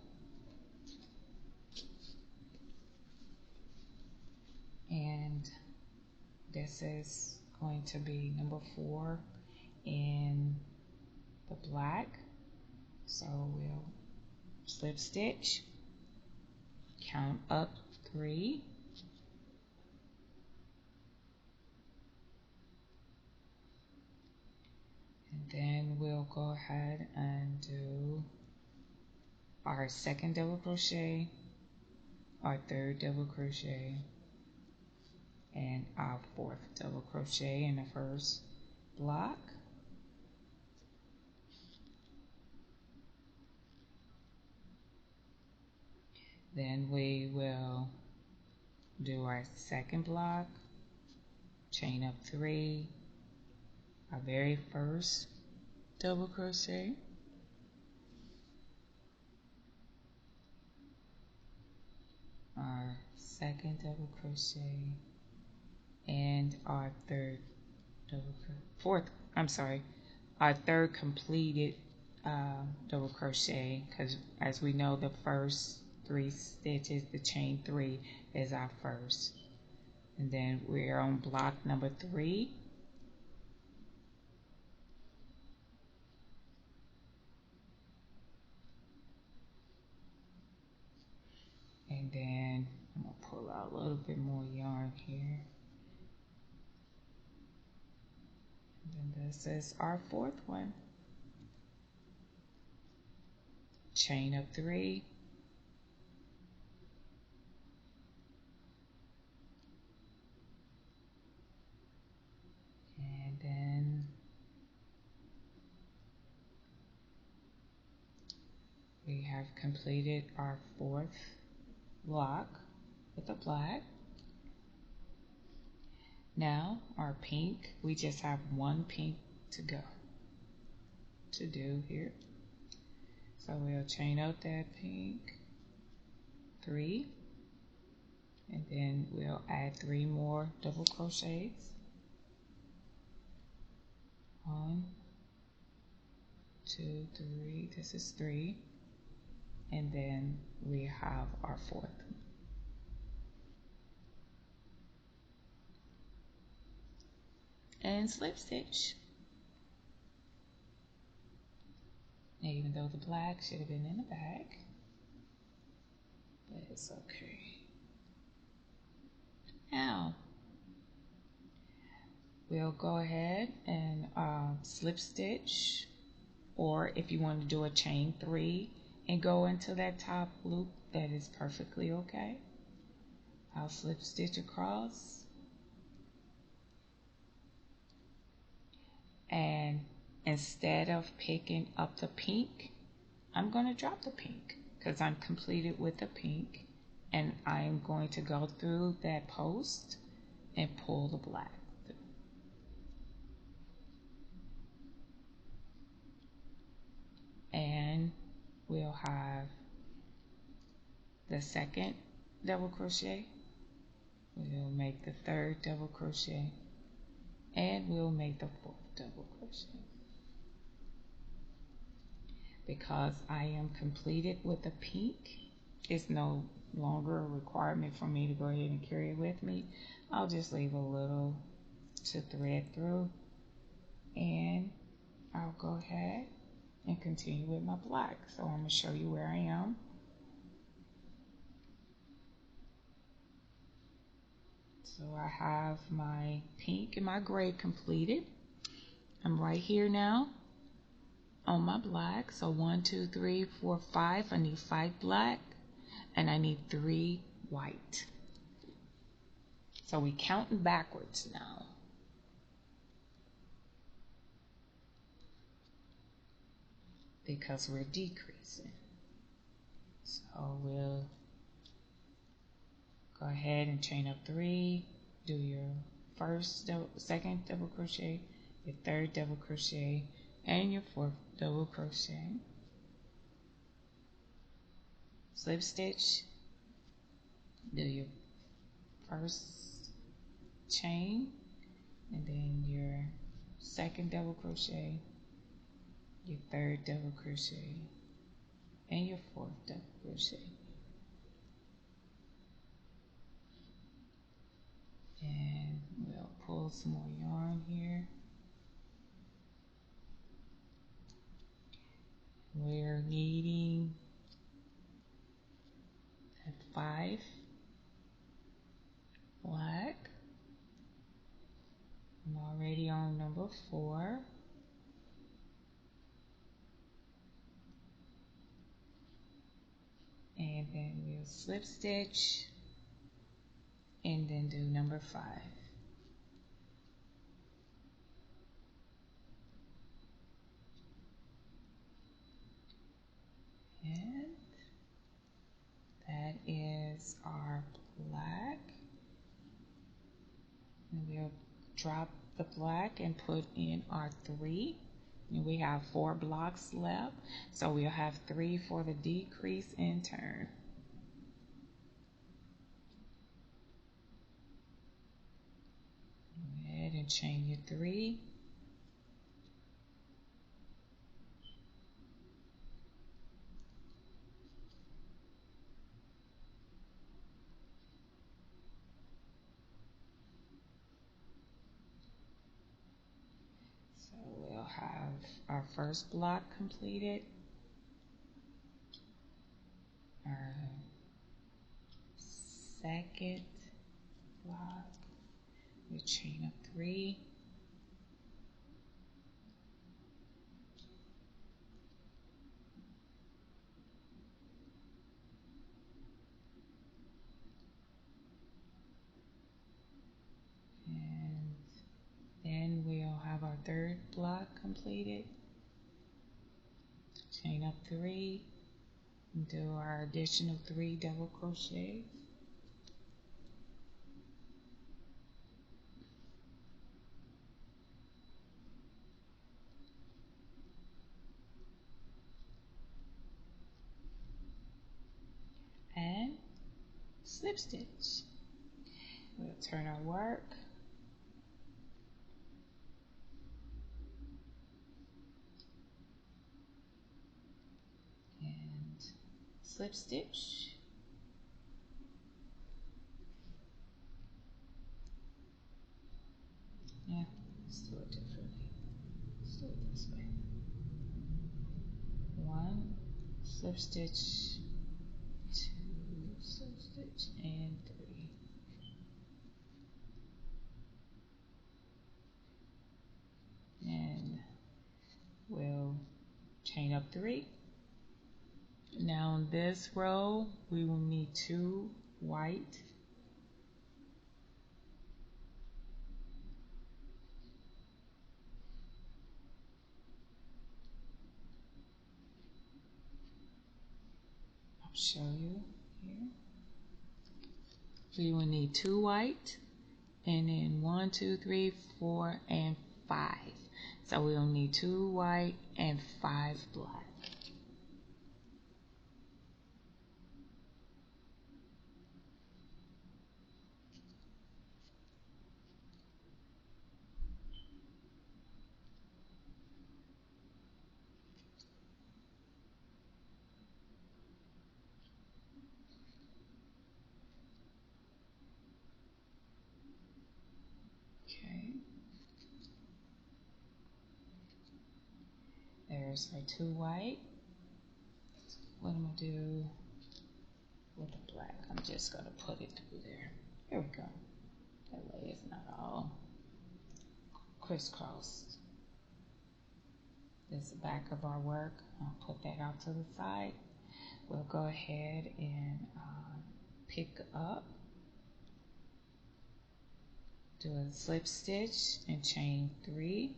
And this is going to be number 4 in the black. So we'll slip stitch, count up 3, and then we'll go ahead and do our 2nd double crochet, our 3rd double crochet, and our 4th double crochet in the 1st block. Then we will do our 2nd block, chain up 3, our very 1st double crochet, our 2nd double crochet, and our 3rd double crochet, our 3rd completed double crochet, because as we know, the first 3 stitches, the chain 3 is our 1st. And then we're on block number 3. And then I'm going to pull out a little bit more yarn here. And then this is our 4th one. Chain up 3. And then we have completed our 4th block with the black. Now our pink, we just have 1 pink to do here. So we'll chain out that pink, 3, and then we'll add 3 more double crochets. 1, 2, 3, this is 3, and then we have our 4th. And slip stitch. Even though the black should have been in the back, but it's okay. Now we'll go ahead and slip stitch, or if you want to do a chain 3 and go into that top loop, that is perfectly okay. I'll slip stitch across, and instead of picking up the pink, I'm going to drop the pink because I'm completed with the pink, and I'm going to go through that post and pull the black. And we'll have the 2nd double crochet, we'll make the 3rd double crochet, and we'll make the 4th double crochet. Because I am completed with the pink, it's no longer a requirement for me to go ahead and carry it with me. I'll just leave a little to thread through, and I'll go ahead and continue with my black. So I'm going to show you where I am. So I have my pink and my gray completed. I'm right here now on my black. So 1, 2, 3, 4, 5. I need 5 black and I need 3 white. So we're counting backwards now. Because we're decreasing. So we'll go ahead and chain up 3, do your second double crochet, your 3rd double crochet, and your 4th double crochet. Slip stitch, do your first chain, and then your 2nd double crochet, your 3rd double crochet, and your 4th double crochet. And we'll pull some more yarn here. We're needing 5 black. I'm already on number 4. And then we'll slip stitch and then do number 5. And that is our black. And we'll drop the black and put in our 3. And we have 4 blocks left. So we'll have 3 for the decrease and turn. Go ahead and chain your 3. We'll have our first block completed, our 2nd block, we chain up 3, and then we'll have our 3rd block completed, chain up 3, and do our additional 3 double crochets. And slip stitch. We'll turn our work. And slip stitch. Yeah, let's do it differently. Let's do it this way. 1 slip stitch, 2 slip stitch, and 3. And we'll chain up 3. Now in this row we will need 2 white, I'll show you here. So you will need 2 white, and then 1, 2, 3, 4, and 5. So we'll need 2 white and 5 black. Okay. There's our 2 white. What I'm going to do with the black, I'm just going to put it through there. Here we go. That way it's not all crisscrossed. This is the back of our work. I'll put that out to the side. We'll go ahead and pick up, do a slip stitch and chain 3.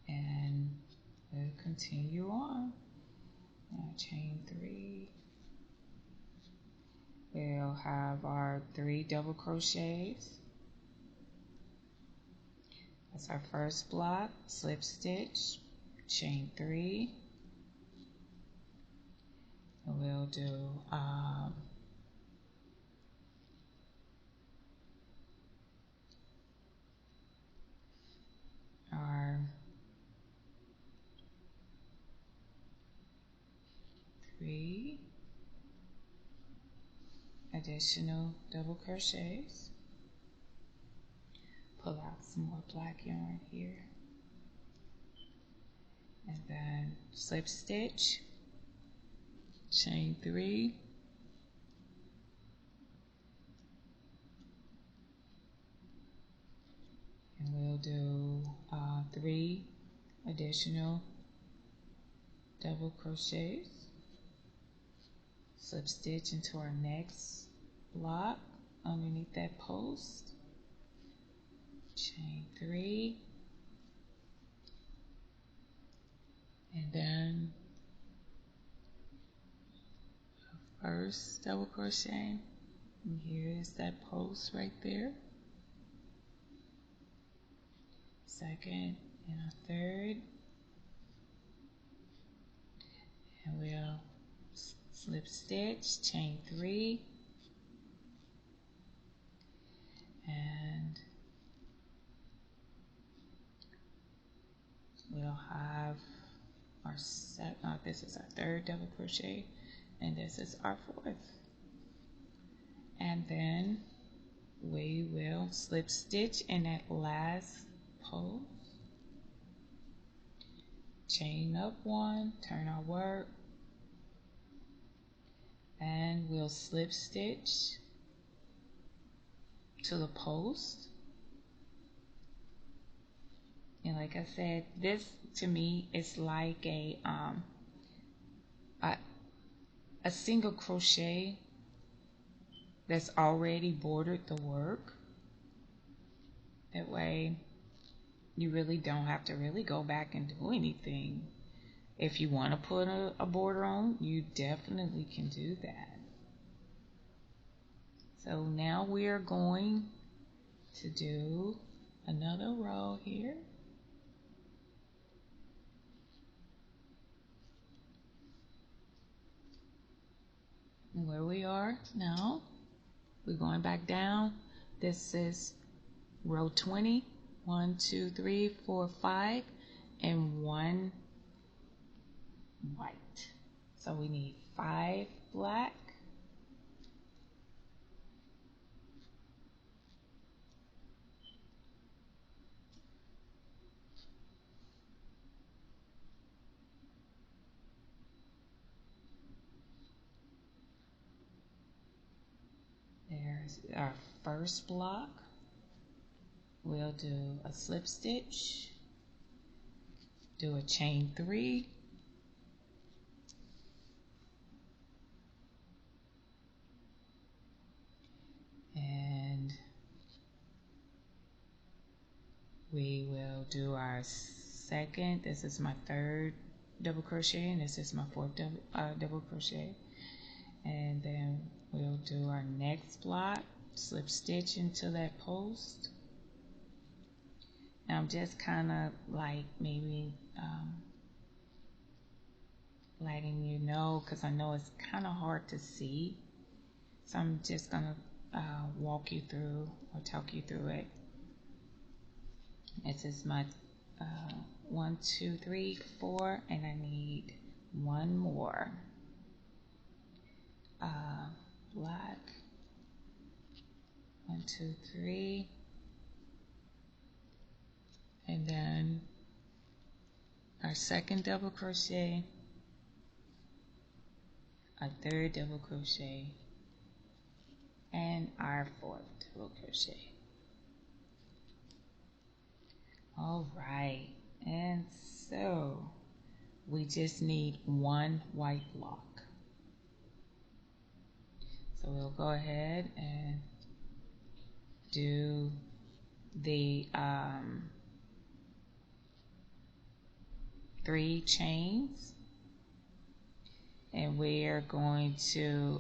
And we'll continue on. Now chain 3. We'll have our 3 double crochets. That's our first block. Slip stitch, chain 3, and we'll do our 3 additional double crochets. Pull out some more black yarn here, and then slip stitch, chain 3, and we'll do 3 additional double crochets, slip stitch into our next block underneath that post, chain 3, and then first double crochet, and here is that post right there, second and a third, and we'll slip stitch, chain 3, and we'll have our this is our third double crochet, and this is our fourth. And then we will slip stitch in that last post, chain up 1, turn our work, and we'll slip stitch to the post. And like I said, this to me is like a single crochet that's already bordered the work. That way you really don't have to really go back and do anything. If you want to put a border on, you definitely can do that. So now we are going to do another row here. where we are now, we're going back down. This is row 20. 1, 2, 3, 4, 5, and 1 white. So we need 5 black, there's our first block. We'll do a slip stitch, do a chain 3, and we will do our second. This is my third double crochet, and this is my fourth double crochet, and then we'll do our next block, slip stitch into that post. Now I'm just kind of like maybe letting you know, because I know it's kind of hard to see, so I'm just gonna walk you through or talk you through it. This is my 1, 2, 3, 4, and I need 1 more black. 1, 2, 3, and then our second double crochet, our third double crochet, and our fourth double crochet. All right, and so we just need 1 white block. So we'll go ahead and do the 3 chains, and we're going to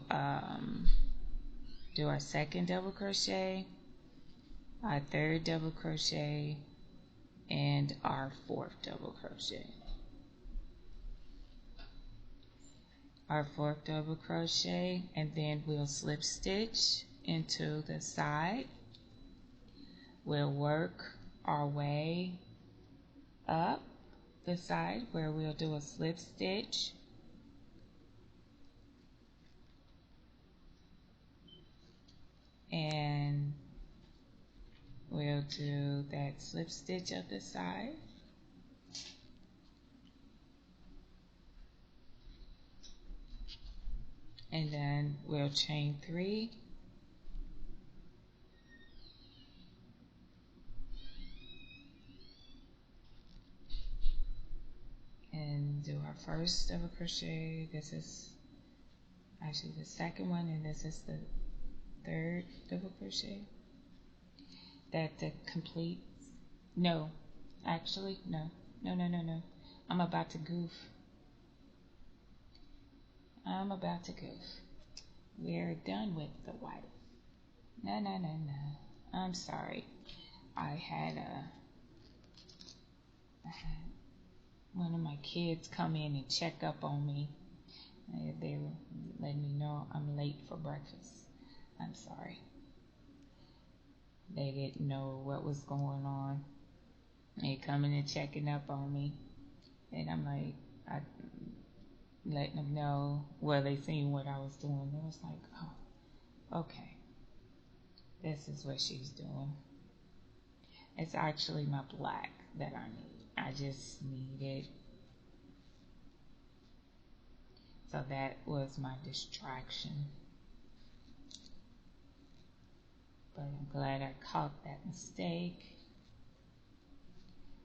do our second double crochet, our third double crochet, and our fourth double crochet. Our fourth double crochet, and then we'll slip stitch into the side. We'll work our way up the side where we'll do a slip stitch, and we'll do that slip stitch up the side, and then we'll chain 3, and do our first double crochet. This is actually the second one, and this is the third double crochet. That completes. No, actually, no. I'm about to goof. We're done with the white. No. I'm sorry. I had one of my kids come in and check up on me. They were letting me know I'm late for breakfast. I'm sorry. They didn't know what was going on. They coming and checking up on me, and I'm like, I letting them know. Well, they seen what I was doing. They was like, oh, okay, this is what she's doing. It's actually my black that I need. I just need it. So that was my distraction. But I'm glad I caught that mistake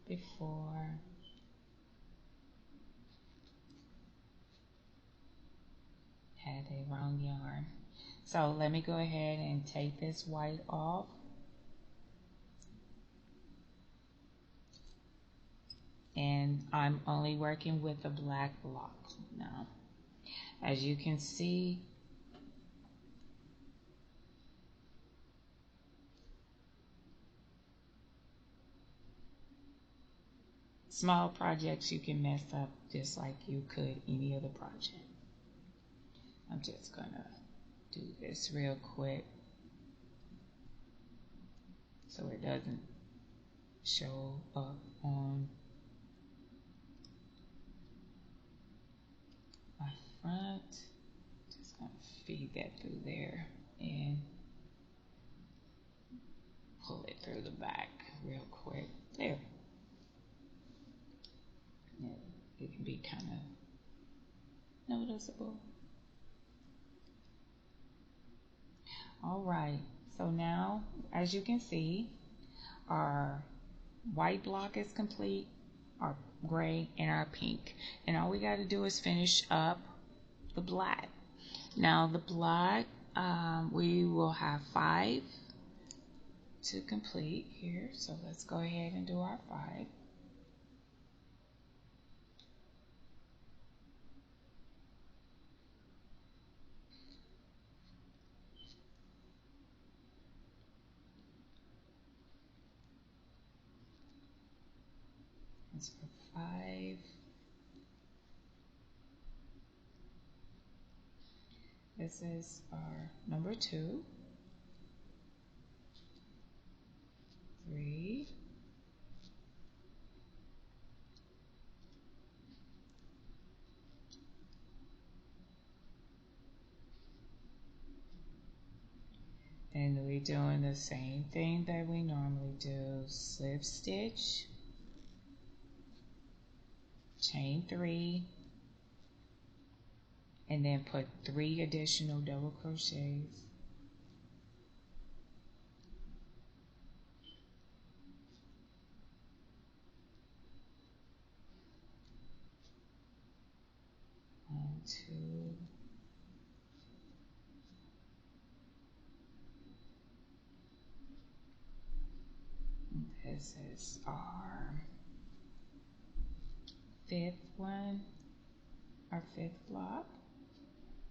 before. Had a wrong yarn. So let me go ahead and take this white off. And I'm only working with a black block now. As you can see, small projects you can mess up just like you could any other project. I'm just gonna do this real quick so it doesn't show up on my front. Just gonna feed that through there and pull it through the back real quick. There. Yeah, it can be kind of noticeable. All right, so now as you can see, our white block is complete, our gray and our pink, and all we got to do is finish up the black. Now the black, we will have 5 to complete here, so let's go ahead and do our 5. That's for 5. This is our number 2, 3, and we're doing the same thing that we normally do. Slip stitch, chain 3, and then put 3 additional double crochets. One, 2, this is our 5th one, our 5th block.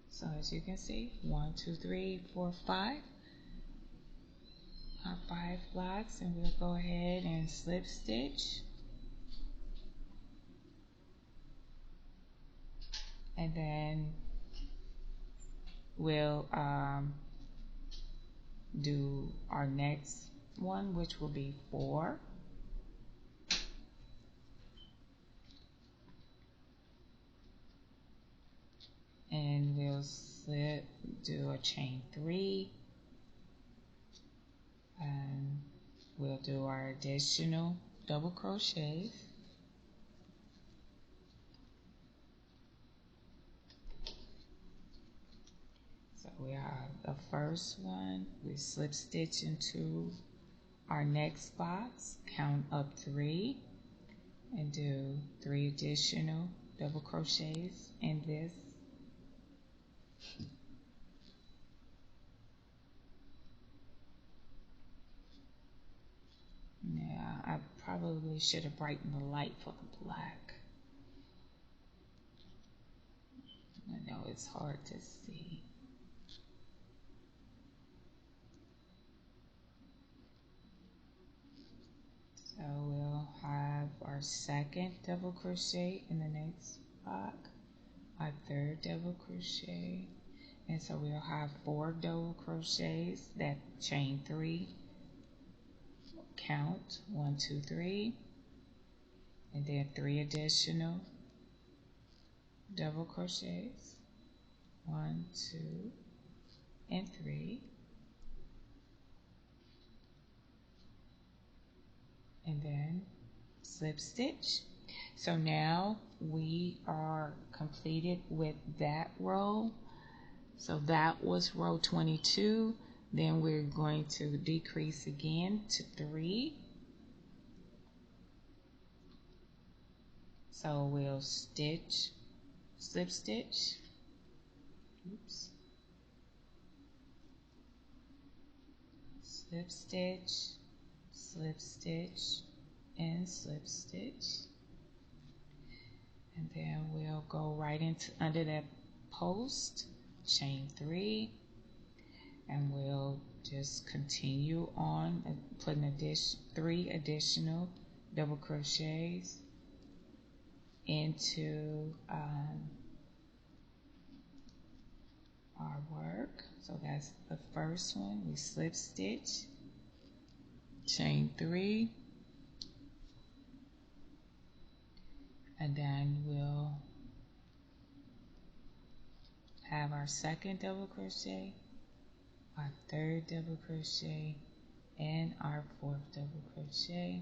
So as you can see, 1, 2, 3, 4, 5, our 5 blocks, and we'll go ahead and slip stitch, and then we'll do our next one, which will be 4. And we'll do a chain 3, and we'll do our additional double crochets. So we have the first one, we slip stitch into our next box, count up 3, and do 3 additional double crochets in this. Yeah, I probably should have brightened the light for the black. I know it's hard to see. So we'll have our 2nd double crochet in the next block, our 3rd double crochet, and so we'll have 4 double crochets, that chain 3, count 1, 2, 3, and then 3 additional double crochets, 1, 2, and 3, and then slip stitch. So now we are completed with that row. So that was row 22. Then we're going to decrease again to 3. So we'll stitch, slip stitch, oops, slip stitch, slip stitch, and slip stitch. And then we'll go right into under that post, chain 3, and we'll just continue on and putting 3 additional double crochets into work. So that's the first one. We slip stitch, chain 3, and then we'll have our second double crochet, our third double crochet, and our fourth double crochet,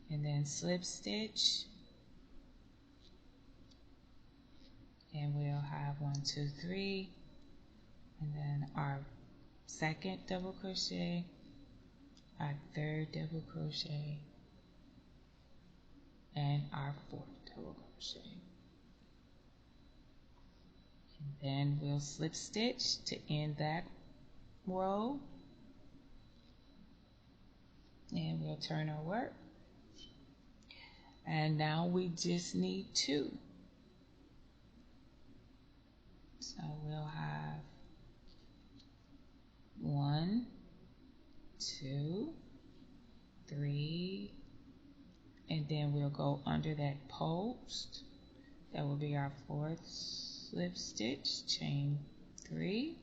and then slip stitch, and we'll have 1, 2, 3, and then our second double crochet, our third double crochet, and our fourth double crochet. And then we'll slip stitch to end that row, and we'll turn our work. And now we just need 2. So we'll have 1, 2, 3, and then we'll go under that post. That will be our fourth slip stitch, chain 3,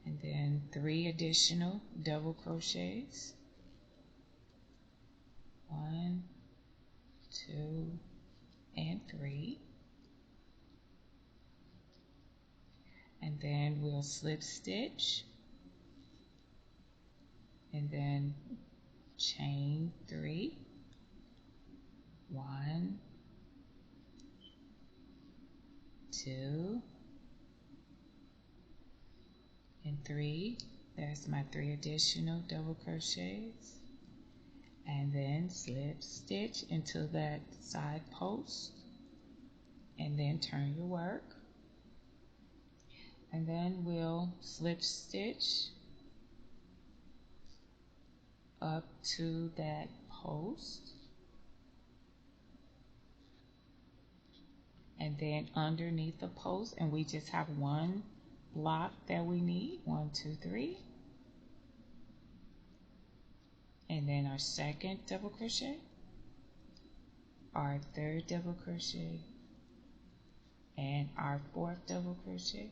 and then 3 additional double crochets. 1, 2, and 3. And then we'll slip stitch, and then chain 3. 1, 2, and 3. There's my 3 additional double crochets. And then slip stitch into that side post, and then turn your work. And then we'll slip stitch up to that post, and then underneath the post, and we just have 1 block that we need. 1, 2, 3, and then our second double crochet, our third double crochet, and our fourth double crochet,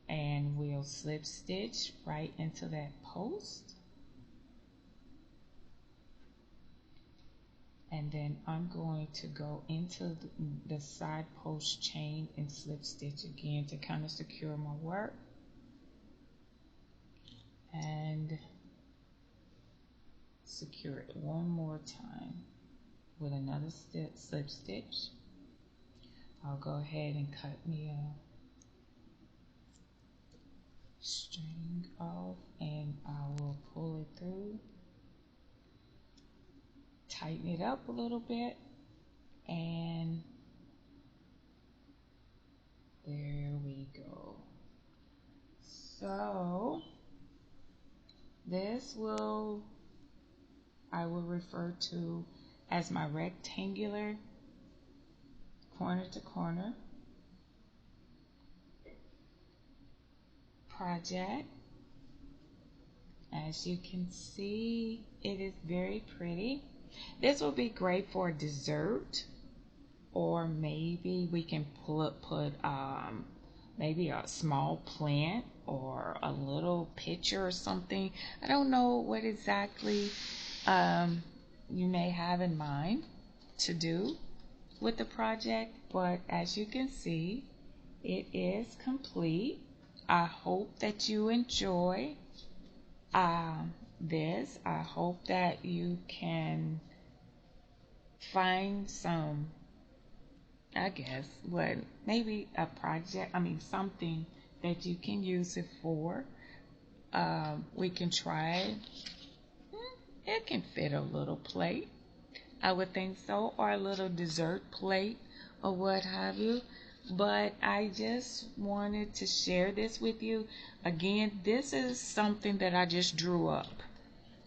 and we'll slip stitch right into that post. And then I'm going to go into the side post chain and slip stitch again to kind of secure my work. And secure it one more time with another slip stitch. I'll go ahead and cut me a string off, and I will pull it through, tighten it up a little bit, and there we go. So this I will refer to as my rectangular corner to corner project. As you can see, it is very pretty. This will be great for dessert, or maybe we can put maybe a small plant or a little picture or something. I don't know what exactly you may have in mind to do with the project, but as you can see, it is complete. I hope that you enjoy this. I hope that you can find some, I guess, maybe a project, something that you can use it for. We can try it. It can fit a little plate, I would think so, or a little dessert plate or what have you. But I just wanted to share this with you. Again, this is something that I just drew up.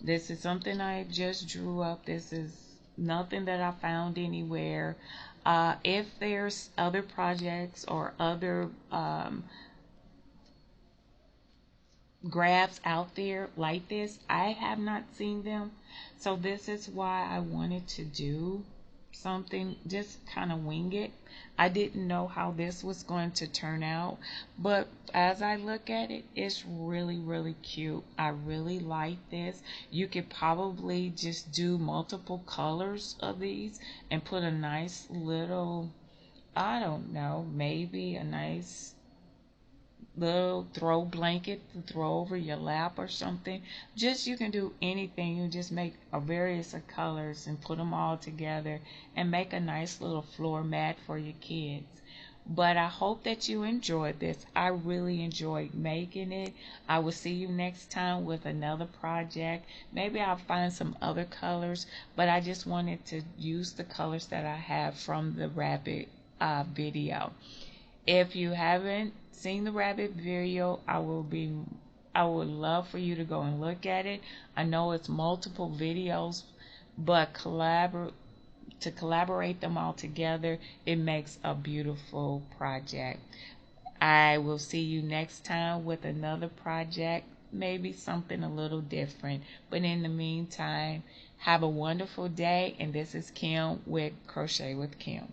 This is something I just drew up. This is nothing that I found anywhere. If there's other projects or other graphs out there like this, I have not seen them. So this is why I wanted to do something, just kind of wing it. I didn't know how this was going to turn out, but as I look at it, it's really, really cute. I really like this. You could probably just do multiple colors of these and put a nice little, I don't know, maybe a nice little throw blanket to throw over your lap or something. Just, you can do anything. You just make a various of colors and put them all together and make a nice little floor mat for your kids. But I hope that you enjoyed this. I really enjoyed making it. I will see you next time with another project. Maybe I'll find some other colors, but I just wanted to use the colors that I have from the rabbit video. If you haven't seen the rabbit video, I would love for you to go and look at it. I know it's multiple videos, but to collaborate them all together, it makes a beautiful project. I will see you next time with another project, maybe something a little different. But in the meantime, have a wonderful day, and this is Kim with Crochet with Kim.